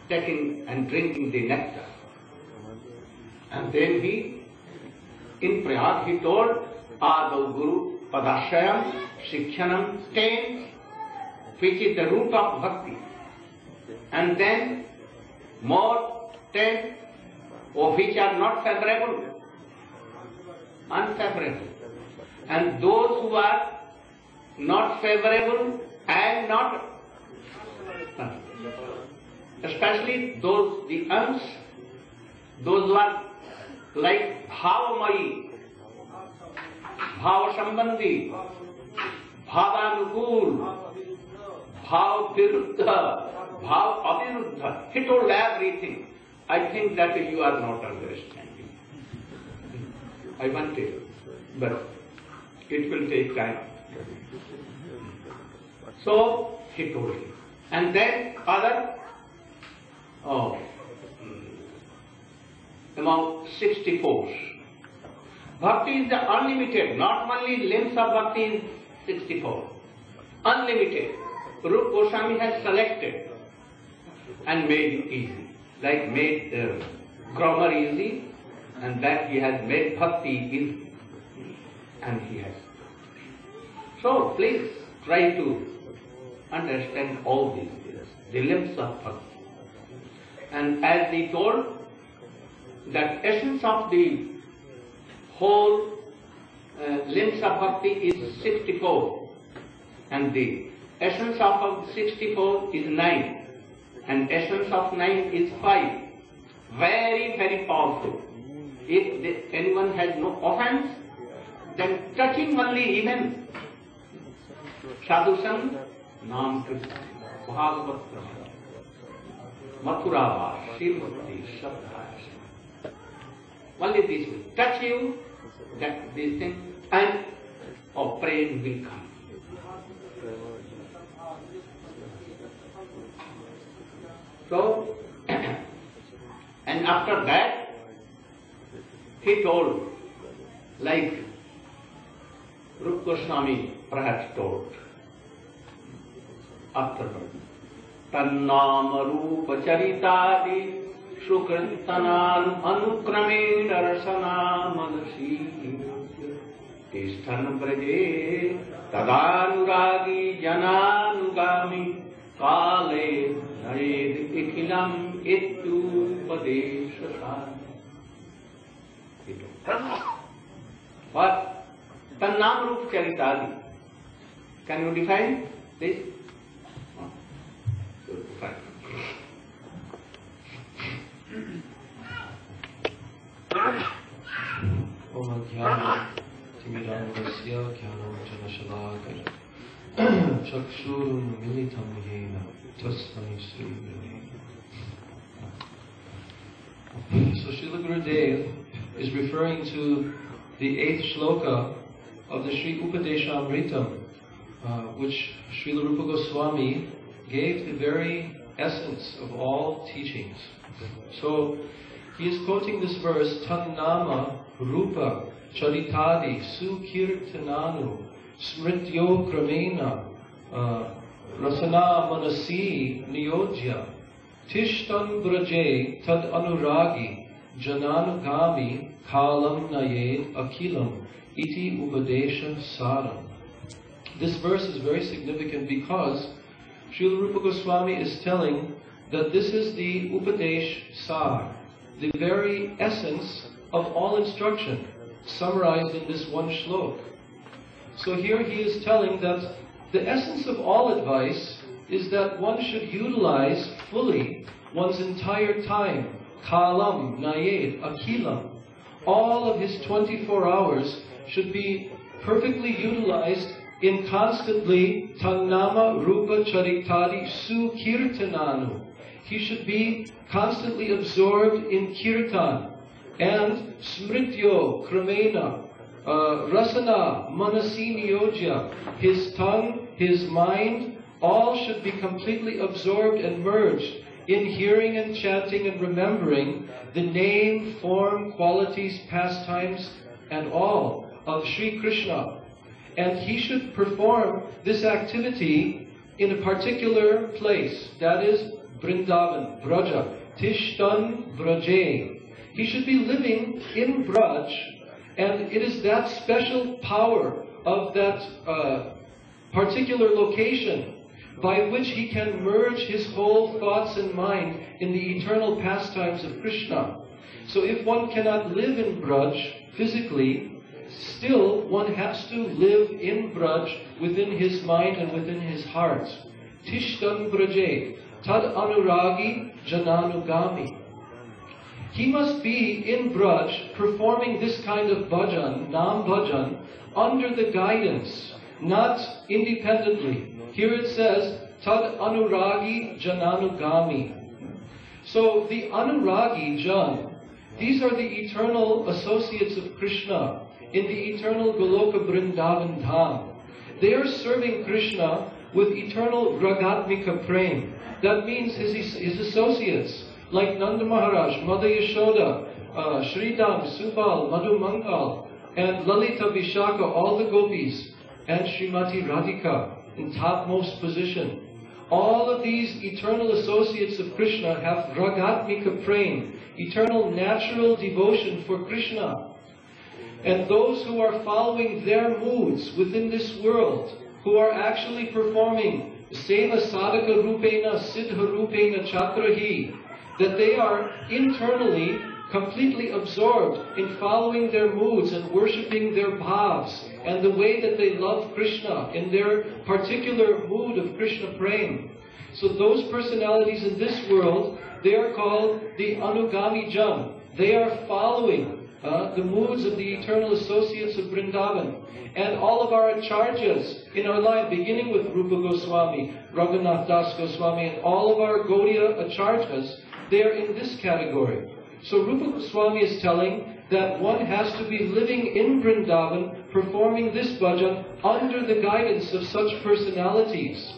taking and drinking the nectar. And then he, in Prayag, he told, Adav Guru Padashayam Shikshanam 10, which is the root of bhakti. And then more 10, which are not favorable, unfavorable. And those who are not favorable and not, especially those, the uns, those who are like Bhavamai, Bhava Sambandhi, Bhavanukul, Bhav Viruddha, Bhav Aviruddha. He told everything. I think that you are not understanding. I want to, but it will take time. So he told him. And then other, among 64. Bhakti is the unlimited, not only limbs of bhakti is 64. Unlimited. Rupa Goswami has selected and made it easy. Like made grammar easy, and that he has made bhakti easy. And he has. So please try to understand all these things, the limbs of bhakti. And as he told, that essence of the whole limbs of bhakti is 64, and the essence of 64 is 9, and essence of 9 is 5. Very, very powerful. If anyone has no offense, then touching only even Sadhusam, Nam Krishna, Bhagavat Brahma, Mathurava, Shrimati, Shabda. Only this will touch you, that this thing, and praying will come. So, and after that, he told, like Rupa Goswami perhaps told, afterward, Tannama Rupa Charitadi Sukritanam Anukramen Arasana Manasi Tishtan Braje Tadanuragi Jananugami Kale Nared Ikhilam Ittu Padeshasan. What? Tannam Rupa Charitadi. Can you define this? Om Jnana Timidamrasya Jnanam Janashalakara Chakshurum Militam Yena Tasmai Sri Gurudeva. So Srila Gurudeva is referring to the 8th shloka of the Sri Upadeshamritam, which Srila Rupa Goswami gave the very essence of all teachings. So he is quoting this verse, Tannama Rupa Charitadi Sukirtananu Smrityo Kramena Rasana Manasi Niyojya Tishtan Braje Tad Anuragi Jananugami Kalam Nayed Akilam Iti Upadesha Saram. This verse is very significant because Srila Rupa Goswami is telling that this is the Upadesh Sar, the very essence of all instruction, summarized in this one shlok. So here he is telling that the essence of all advice is that one should utilize fully one's entire time, kalam, nayed, akilam. All of his 24 hours should be perfectly utilized in constantly tannama rupa charitadi su kirtananu. He should be constantly absorbed in kirtan and smrityo kramena, rasana, manasi niyojya, his tongue, his mind, all should be completely absorbed and merged in hearing and chanting and remembering the name, form, qualities, pastimes, and all of Sri Krishna. And he should perform this activity in a particular place, that is Vrindavan, Braja, Tishtan Braje. He should be living in Braj, and it is that special power of that particular location by which he can merge his whole thoughts and mind in the eternal pastimes of Krishna. So if one cannot live in Braj physically, still one has to live in Braj within his mind and within his heart. Tishtan Braje, tad anuragi jananugami. He must be in Braj performing this kind of bhajan, nam bhajan, under the guidance, not independently. Here it says, tad anuragi jananugami. So the anuragi jan, these are the eternal associates of Krishna in the eternal Goloka Vrindavan Dham. They are serving Krishna with eternal ragatmika prem. That means his associates, like Nanda Maharaj, Mother Yashoda, Sridham, Subal, Madhu Mangal, and Lalita Vishaka, all the gopis, and Srimati Radhika in topmost position. All of these eternal associates of Krishna have ragatmika prem, eternal natural devotion for Krishna. And those who are following their moods within this world, who are actually performing seva sadhaka rupena siddha rupena chakrahi, that they are internally completely absorbed in following their moods and worshipping their bhavs and the way that they love Krishna in their particular mood of Krishna prem. So those personalities in this world, they are called the Anugami Jan. They are following the moods of the eternal associates of Vrindavan. And all of our acharyas in our life, beginning with Rupa Goswami, Raghunath Das Goswami, and all of our Gaudiya acharyas, they are in this category. So Rupa Goswami is telling that one has to be living in Vrindavan, performing this bhajan under the guidance of such personalities.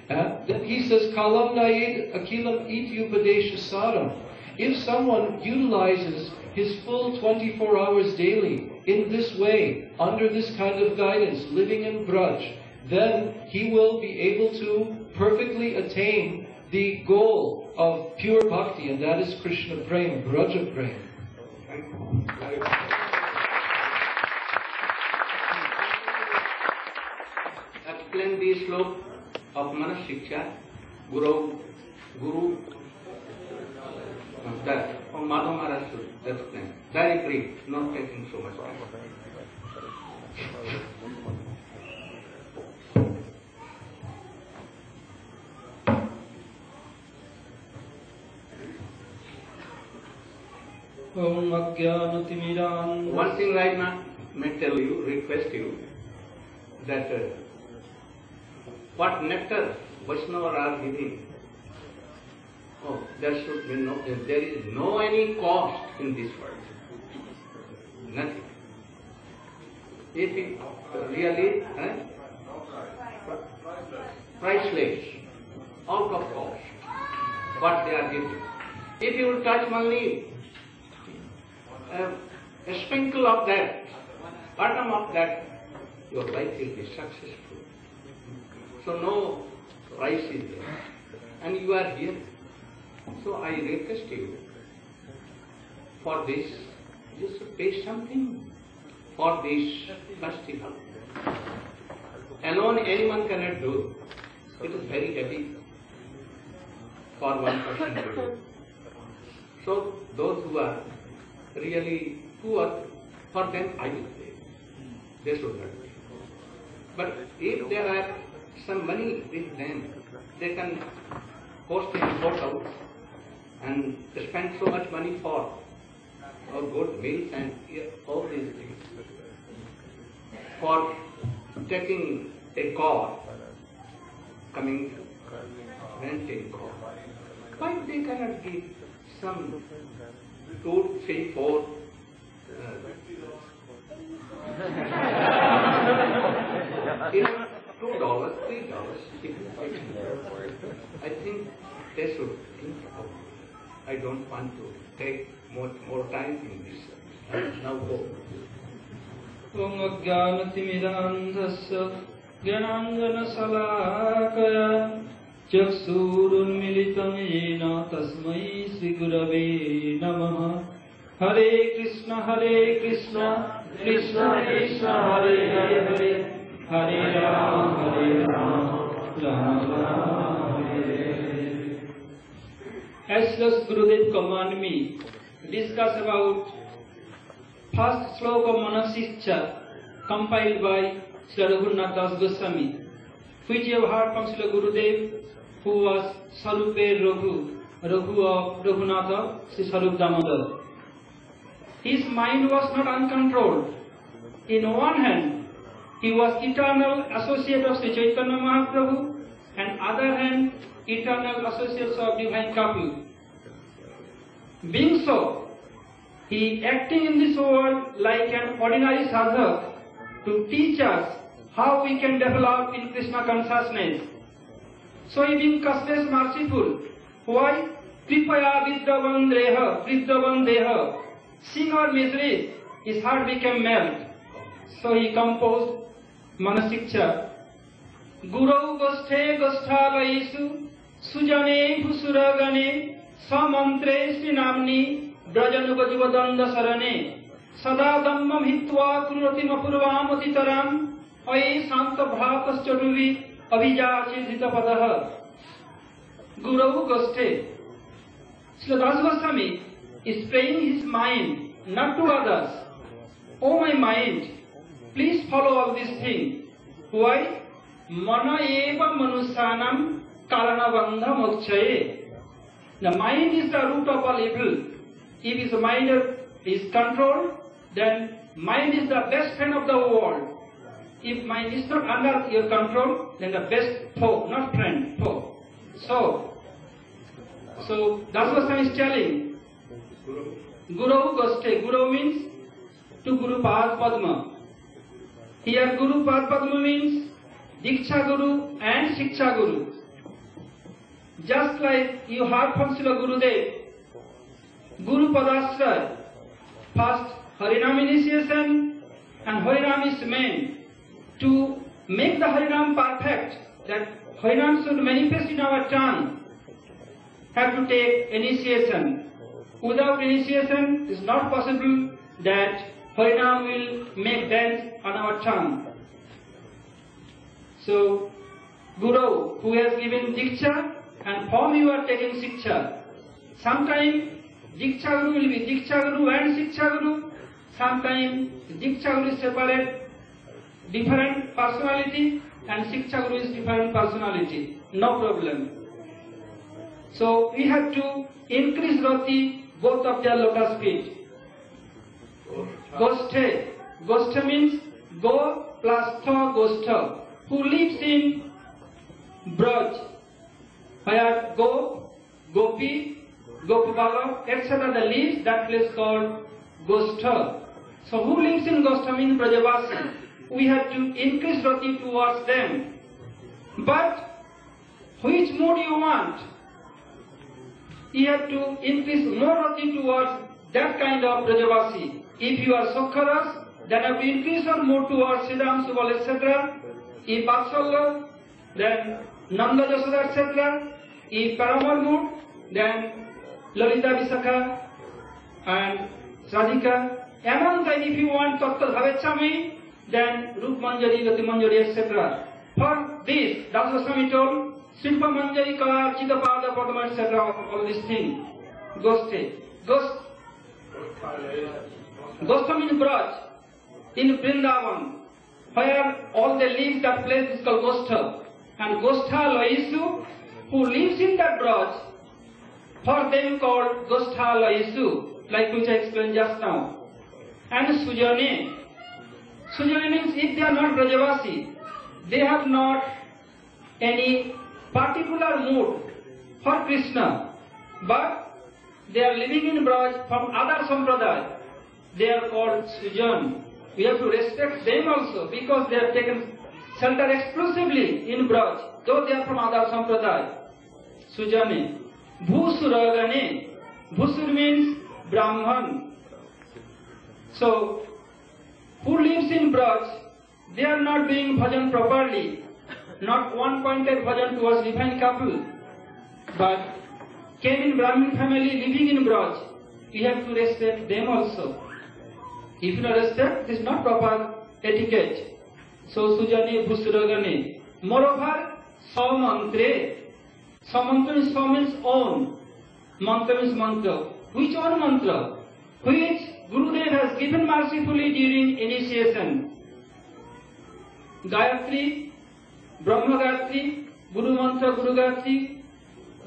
Then he says, Kalam nayed akilam iti upadesha saram. If someone utilizes his full 24 hours daily in this way, under this kind of guidance, living in Braj, then he will be able to perfectly attain the goal of pure bhakti, and that is Krishna Prem, Braja Prem. Explain the slope of Manas Shiksha, Guru, that, or Madhu Maharaj should explain. Very brief, not taking so much time. One thing I may tell you, request you, that what nectar Vaishnava are giving, there should be no, there is no any cost in this world. Nothing. If it really priceless, out of cost, what they are giving. If you will touch only a sprinkle of that, bottom of that, your life will be successful. So no price is there. And you are here. So I request you, for this, you should pay something for this festival. Alone anyone cannot do. It is very heavy for one person to do. So those who are really poor, for them I will pay. They should not pay. But if there are some money with them, they can post in import out and spend so much money for good meals and all these things. For taking a car, coming renting car, why they cannot give some 2, 3, 4 You know, $2, $3. I think they should think about it. I don't want to take more time in this. Now go. Om Ajnanatimirandhasya Jnananjanasalakaya Chaksurunmilitam Yena Tasmai Sri Gurave Namaha. Hare Krishna Krishna Krishna Hare Hare Hare Rama Rama Rama Hare. As Srila Gurudev command me to discuss about first sloka of Manasiksha compiled by Srila Raghunath Das Goswami, which you have heard from Srila Gurudev, who was Sarupe Raghu of Raghunatha, Sri Sarup Damodar. His mind was not uncontrolled. In one hand, he was eternal associate of Sri Chaitanya Mahaprabhu, and other hand, eternal associates of divine couple. Being so, he acting in this world like an ordinary sadhak to teach us how we can develop in Krishna consciousness. So he being customous merciful. Why? Kripaya Vidyavan Deha. Seeing our miseries, his heart became melt. So he composed Manasiksha. Gurau Gosthe Gosthalayeshu Sujane Husuragane Samantre Srinamni Brajanubajivadanda Sarane Sada Dhammam Hitva Kurati Mapurvam Atitaram Oye Santa Bhratas Chaduvi Abhijachi Zitapadaha. Gurau Gosthe. Srila Das Goswami is praying his mind, not to others. Oh my mind, please follow all these things. Why? Mana eva manusanam karanabandha mokshaye. The mind is the root of all evil. If his mind is controlled, then mind is the best friend of the world. If mind is not under your control, then the best foe, not friend, foe. So Das Goswami is telling, Guru Gosthe. Guru means to Guru Pad Padma. Here Guru Pad Padma means Diksha Guru and Shiksha Guru. Just like you heard from Srila Gurudev, Guru Padashraya, first Harinam initiation, and Harinam is meant to make the Harinam perfect, that Harinam should manifest in our tongue, have to take initiation. Without initiation, it is not possible that Harinam will make dance on our tongue. So, Guru, who has given Diksha, and from you are taking Shiksha. Sometimes Diksha Guru will be Diksha Guru and Shiksha Guru. Sometimes Diksha Guru is separate, different personality, and Shiksha Guru is different personality. No problem. So we have to increase rati both of their lotus feet. Gosthe. Gosthe means go plus tha gostha. Who lives in Braj, where go, gopi, gopala, etc. the lives, that place called Gostha. So who lives in Gostha means Brajavasi. We have to increase rati towards them. But which mood you want? You have to increase more rati towards that kind of Brajavasi. If you are Sokharas, then you have to increase your mood towards Siddham, Subal, etc. If Vatsalya, then Nanda Jasoda, etc. If Paramar mood, then Lalita Visakha and Radhika. Among them, if you want Tattal Bhavechami, then Rup Manjari, Gati Manjari, etc. For this, Das Goswami told, Shilpa Manjari Kala, Chidapada Padma, etc. all these things. Gosthe. Gostha means Braj, in Vrindavan, where all the live, that place is called Gostha. And Gostha Laisu, who lives in that Braj, for them called Gostha Laisu, like which I explained just now. And Sujane. Sujane means if they are not Brajavasi, they have not any particular mood for Krishna, but they are living in Braj from other sampradaya. They are called Sujan. we have to respect them also because they have taken shelter exclusively in Braj, though they are from other sampradaya. Sujani. Bhusuragane. Bhusur means Brahman. So, who lives in Braj, they are not doing bhajan properly, not one-pointed bhajan towards divine couple, but came in Brahmin family living in Braj. We have to respect them also. If you don't respect, this is not proper etiquette. So, Sujani Bhusuragane. Moreover, Samantre. Samantra is Sa means own. Mantra is mantra. Which one mantra? Which Gurudev has given mercifully during initiation. Gayatri, Brahma Gayatri, Guru Mantra Guru Gayatri,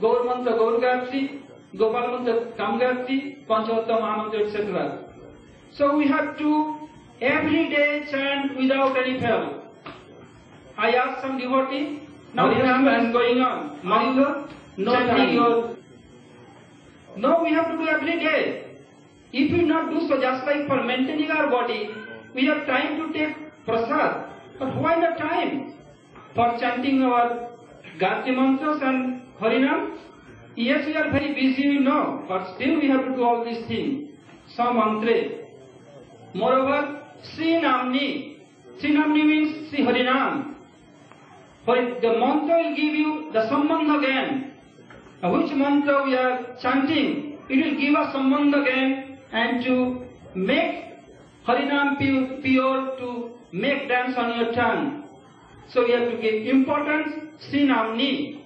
Gaur Mantra Gaur Gayatri, Gopal Mantra Kam Gayatri, Panchavatta Mahamantra, etc. So we have to every day chant without any fail. I asked some devotee, now Harinam is going on. Mariga, no time. No, we have to do every day. If we not do so, just like for maintaining our body, we have time to take prasad. But why not time for chanting our Gayatri mantras and Harinam? Yes, we are very busy, we know, but still we have to do all these things. Sa mantre. Moreover, Sri Namni. Sri Namni means Sri Harinam. For the mantra will give you the sambandha again. Which mantra we are chanting, it will give us sambandha again and to make Harinam pure, to make dance on your tongue. So we have to give importance, Sri Namni.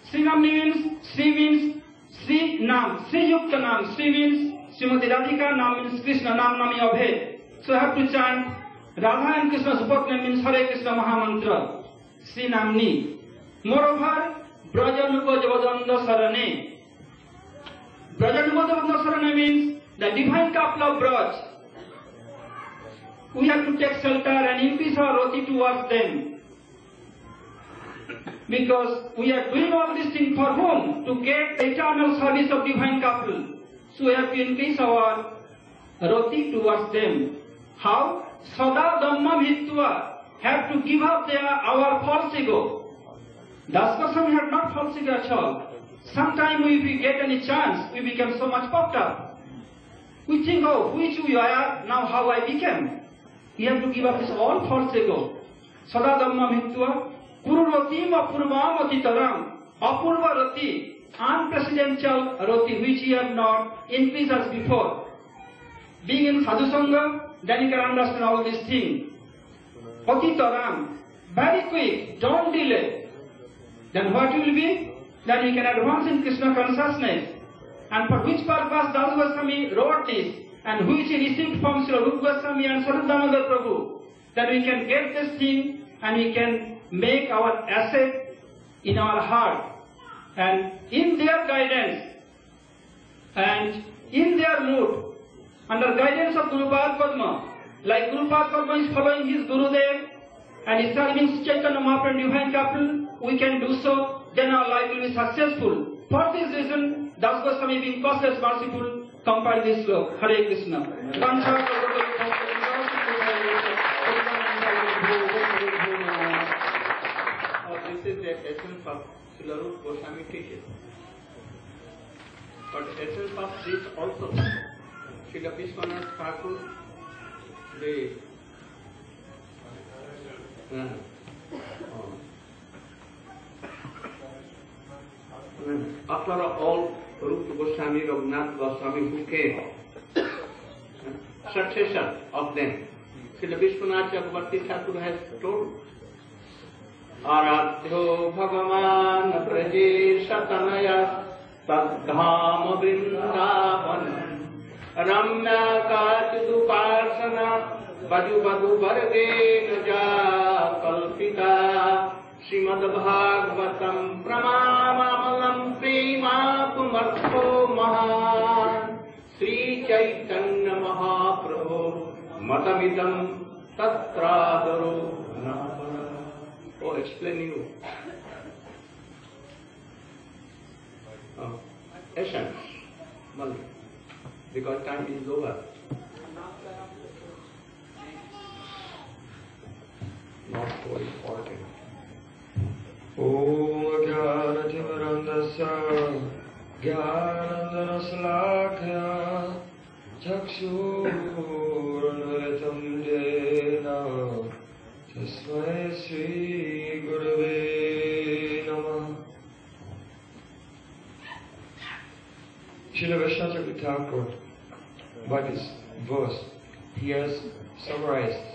Sri Namni means Sri Nam, Sri Yukta Nam. Sri means Srimati Radhika, Nam means Krishna, Nam Nami Abhed. So I have to chant Radha and Krishna's both name means Hare Krishna Mahamantra. Sri Namni. Moreover, Brajanupa Javadanda Sarane. Brajanupa Javadanda Sarane means the divine couple of Braj. We have to take shelter and increase our roti towards them. Because we are doing all these things for whom? To get the eternal service of divine couple. So we have to increase our roti towards them. How? Sada Dhammam Hitva. Have to give up our false ego. Das Goswami had not false ego at all. Sometimes if we get any chance, we become so much puffed up. We think, oh, which we are, now how I became. We have to give up this all false ego. Sada Dhammam Hitva. Pururotim Apurvam Atitaram. Apurva Roti. Unprecedented Roti which we have not increased as before. Being in Sadhu Sangha, then you can understand all these things. Atitaram. Very quick, don't delay. Then what will be? Then we can advance in Krishna consciousness. And for which purpose Das Goswami wrote this, and which he received from Srila Rupa Goswami and Swarup Damodar Prabhu, then we can get this thing and we can make our asset in our heart. And in their guidance and in their mood, under guidance of Guru Padma, like Guru Padma is following his Gurudev and is serving Chaitanya Mahaprabhu divine couple, we can do so, then our life will be successful. For this reason, Das Goswami being causeless, merciful, compiled this sloka. Hare Krishna. This is the essence of Srila Rupa Goswami teaching. But essence of this also, Srila Vishwanath Thakur, after all, Rupa Goswami, Raghunath Goswami who came, successor of them, Srila Vishwanath Chakravarti Thakur has told, Aradhyo Bhagavan Praje Satanaya Tadham Vrindavan Ramya Kachiduparsana Badu Badu Varge Naja Kalpita Srimad Bhagavatam Pramamamalam Prema Kumartho Mahan Sri Chaitanya Mahaprabhu Matamidam Tatradaro Oh, explain you. Essence, because time is over. not so important. Om Jnanatimirandasya Jnanandanasalakya Chakshurunvalitam Jena Tasmai Sri Gurave Namah. Srila Vaishnava Thakur, by this verse, he has summarized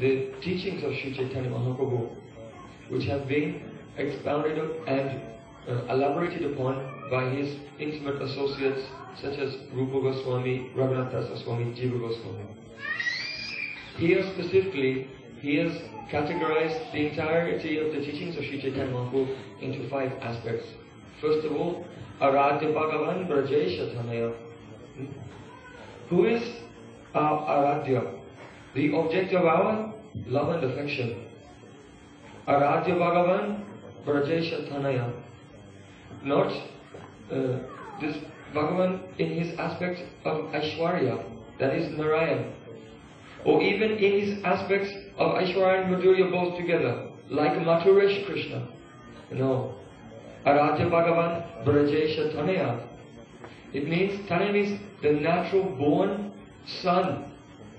the teachings of Sri Chaitanya Mahaprabhu, which have been expounded and elaborated upon by his intimate associates such as Rupa Goswami, Raghunath Das Goswami, Jiva Goswami. Here specifically, he has categorized the entirety of the teachings of Sri Chaitanya Mahaprabhu into 5 aspects. First of all, Aradhya Bhagavan Brajesha Tanaya. Who is our Aradhya? The object of our love and affection. Aradhya Bhagavan Brajesha Tanaya. Not this Bhagavan in his aspect of Aishwarya, that is Narayan. Or even in his aspects of Aishwarya and Madhurya both together, like Mathuresh Krishna. No. Aradhya Bhagavan Brajesha Tanaya. It means, Tanaya means the natural born son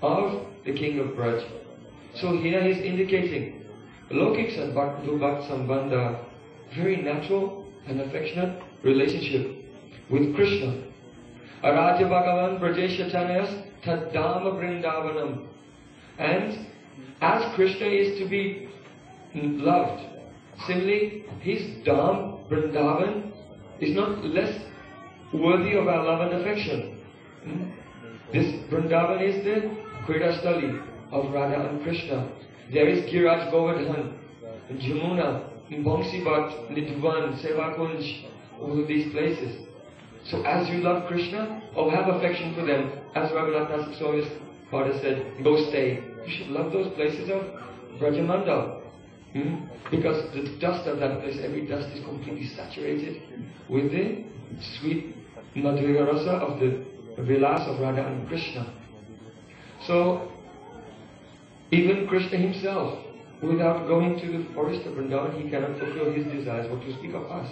of the king of Braj. So here he is indicating Lokik Sadbhaktu Bhakt Sambandha, very natural and affectionate relationship with Krishna. Aradhya Bhagavan Brajesha Tanayas Tadama Vrindavanam. And as Krishna is to be loved, similarly his Dham, Vrindavan, is not less worthy of our love and affection. This Vrindavan is the Kridastali of Radha and Krishna. There is Giraj Govardhan, Jamuna, Bangsibat, Nidvan, Sevakunj, all of these places. So as you love Krishna, have affection for them, as Raghunath Das Goswami's father said, go stay. You should love those places of Brajamandal. Because the dust of that place, every dust is completely saturated with the sweet Madhurya Rasa of the Vilas of Radha and Krishna. So, even Krishna himself, without going to the forest of Vrindavan, he cannot fulfill his desires, what to speak of us.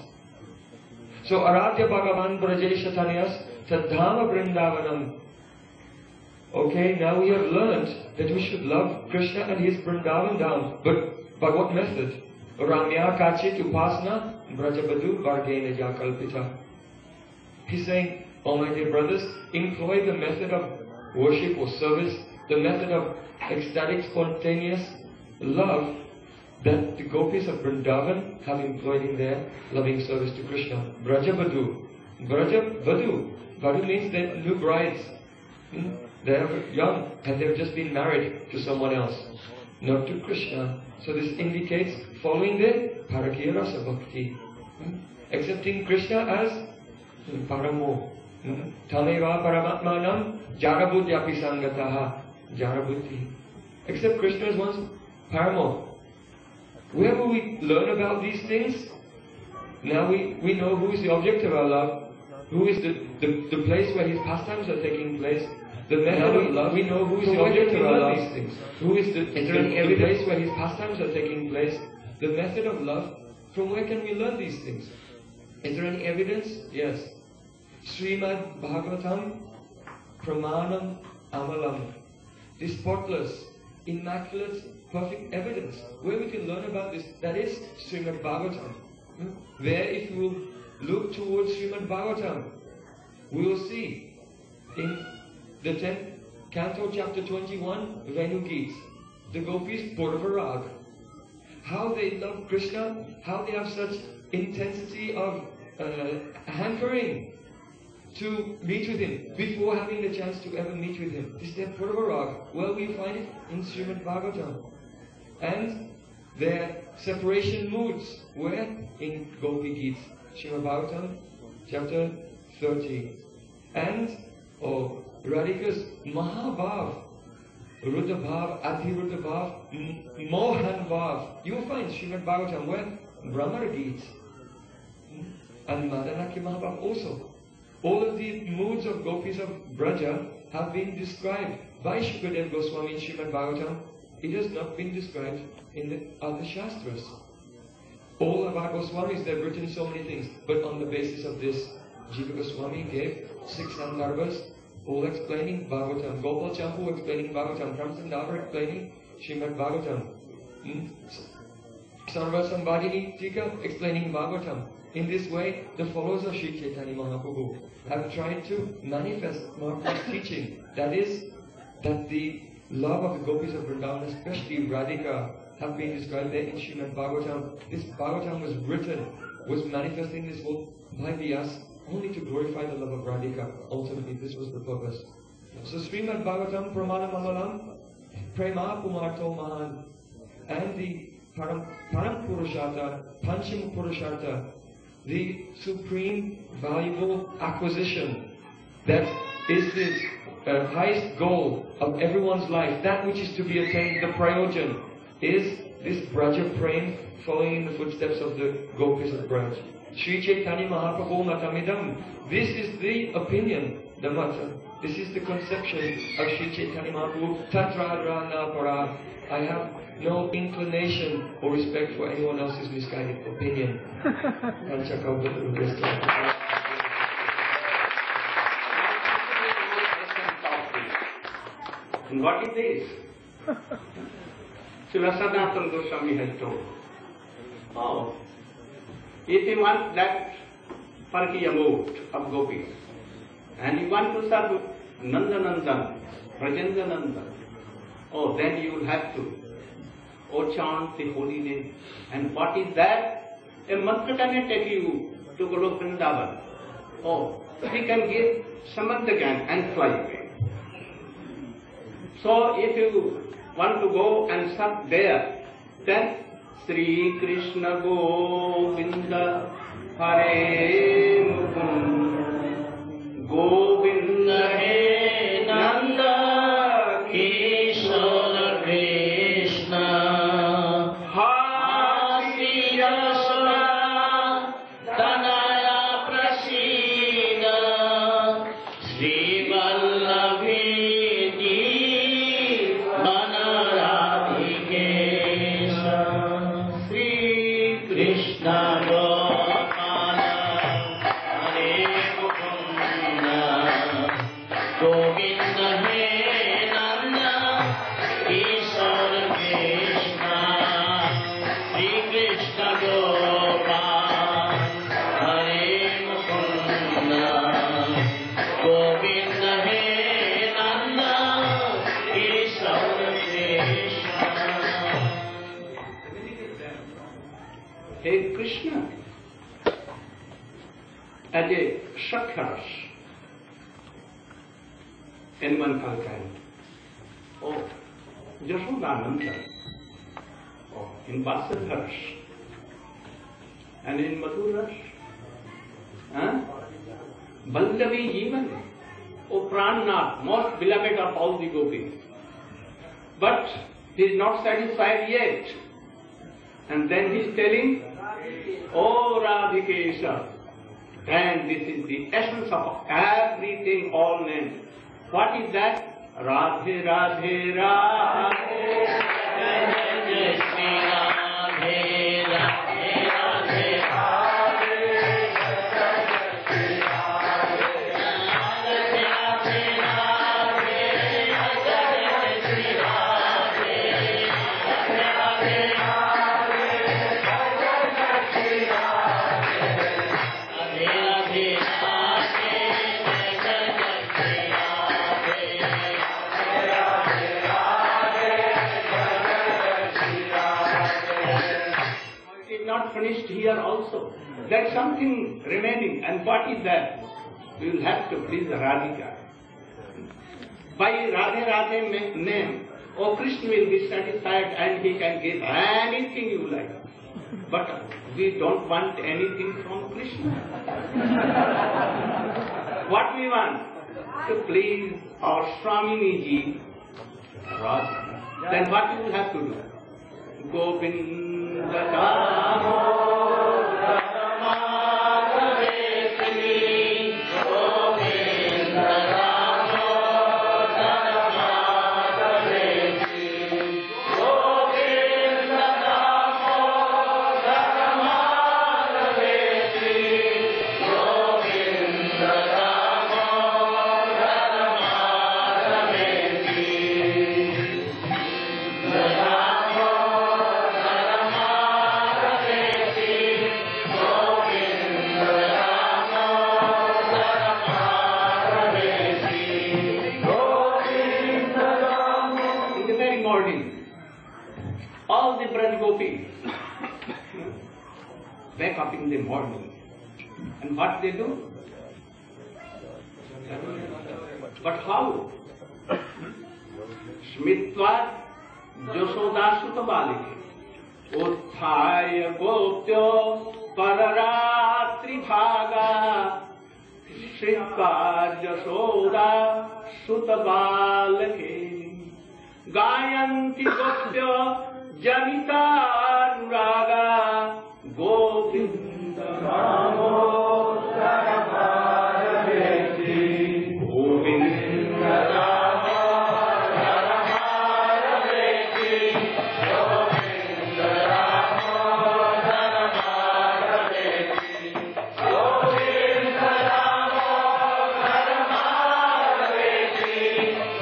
So, Aradhya Bhagavan Brajesha Tanayas Tadhama Vrindavanam. Okay, now we have learned that we should love Krishna and his Vrindavan Dham, but by what method? Ramya Kachit Upasana Brajabadu Vargena Jakalpita. He's saying, oh my dear brothers, employ the method of worship or service, the method of ecstatic, spontaneous love that the gopis of Vrindavan have employed in their loving service to Krishna. Brajabadu. Brajabadu. Vadu means they're new brides. They are young and they've just been married to someone else, not to Krishna. So this indicates following the Parakiya Rasa Bhakti, accepting Krishna as Paramo. Tameva Paramatmanam Jarabudhyapi Sangataha Jarabuddhi. Accept Krishna as one's Paramo. Where will we learn about these things? Now we know who is the object of our love, who is the place where his pastimes are taking place. The method of love, we know who is the object of our love, these things. Who is the place where his pastimes are taking place. The method of love, from where can we learn these things? Is there any evidence? Yes. Srimad Bhagavatam Pramanam Amalam. The spotless, immaculate, perfect evidence. Where we can learn about this, that is Srimad Bhagavatam. Where if you will look towards Srimad Bhagavatam, we will see in the 10th canto, chapter 21, Venu Geets, the gopis Purvarag, how they love Krishna, how they have such intensity of hankering to meet with him before having the chance to ever meet with him. This is their Purvarag. Where we find it in Srimad Bhagavatam. And their separation moods, where? In Gopi Geets, Srimad Bhagavatam, chapter 30. And, Radhika's Mahabhav, Ruddha Bhav, Adhiruddha Bhav, Mohan Bhav. You will find Srimad Bhagavatam where? Brahmar Geets. And Madanaki Mahabhav also. All of the moods of gopis of Braja have been described by Srila Gurudeva Goswami in Srimad Bhagavatam it has not been described in the other Shastras. All of our Goswamis, they've written so many things, but on the basis of this, Jiva Goswami gave 6 Sandarbhas, all explaining Bhagavatam. Gopal Champu explaining Bhagavatam. Ramsandava explaining Srimad Bhagavatam. Sarva Sambhadini Tika explaining Bhagavatam. In this way, the followers of Sri Chaitanya Mahaprabhu have tried to manifest Mahaprabhu's teaching. That is, that the love of the gopis of Vrindavan, especially Radhika, have been described there in Srimad Bhagavatam. This Bhagavatam was written, was manifesting this whole by Vyas only to glorify the love of Radhika. Ultimately, this was the purpose. So Srimad Bhagavatam Pramana Mangalam, Prema Pumarto Mahan, and the Param Purushata, Pancham Purushata, the supreme valuable acquisition that is the highest goal of everyone's life, that which is to be attained, the prayojan, is this Braja Prem, following in the footsteps of the gopis of Braj. Sri Chaitanya Mahaprabhu Matamidam. This is the opinion, the mata. This is the conception of Sri Chaitanya Mahaprabhu. Tatra Rana Para. I have no inclination or respect for anyone else's misguided opinion. And what is this? Srila Sanatana Goswami has told. Oh, if you want that Parkiya mood of gopis, and you want to serve Nandanandan, Brajendanandan, oh, then you will have to chant the holy name. And what is that? A mantra can take you to Golok Vrindavan. Oh, we can give Samanthagan and fly away. So if you want to go and serve there, then Sri Krishna Govinda Hare Mukund Govinda He Nanda Kishore Krishna Hasi Yasna Tanaya Prasida Sri Vallavi Hey Krishna, as a Shakharas in Mankalkand, oh, Jashodananda, oh, in Vasadharas, and in Madhuras, Ballavi Jeevan, oh Prannath, most beloved of all the gopis. But he is not satisfied yet. And then he is telling, oh Radhikesha, and this is the essence of everything, all names. What is that? Radhe Radhe Radhe, Jai Shri Radhe Radhe Radhe finished here also. There's something remaining, and what is that? We will have to please Radhika. By Radhe Radhe name, oh Krishna will be satisfied and he can give anything you like. But we don't want anything from Krishna. What we want? To please our Swamini ji, Radhika. Then what you will have to do? Govinda all the Braj Gopis wake up in the morning. And what they do? But how? Smitva Jasodasuta Balike Utthaya Gopyo Pararatri Bhaga Sritva Jasoda Sutabalake Gayanti Gopyo Janita Nuraga Govinda Ramo Saravadaveti Govinda Ramo Saravadaveti Govinda Ramo Saravadaveti Govinda Ramo Saravadaveti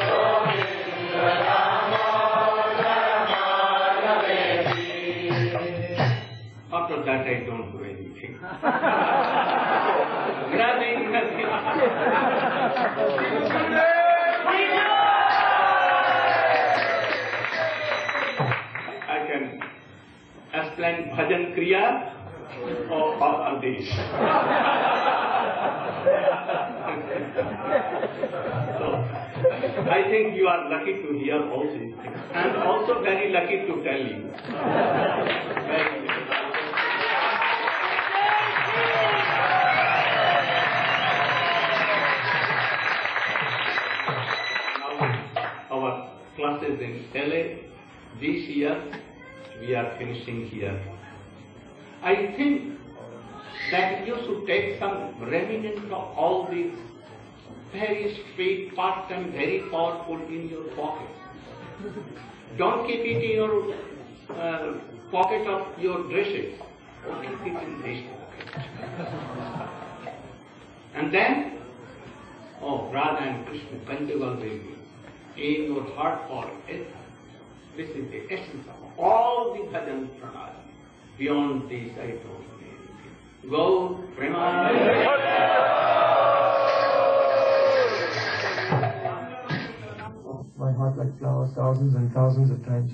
Govinda Ramo Saravadaveti. After that I don't do anything. Grabbing nothing. I can explain bhajan kriya or this. So, I think you are lucky to hear all these things and also very lucky to tell you. Very good. Our classes in LA, this year we are finishing here. I think that you should take some remnant of all these very straight parts and very powerful in your pocket. Don't keep it in your pocket of your dresses. Keep it in this pocket. And then, oh, Radha and Krishna, Kanjaval Devi, in your heart for it. This is the essence of all the bhajan pranayama. Beyond this, I don't know anything. Go, Premanand. My heart like flowers thousands and thousands of times.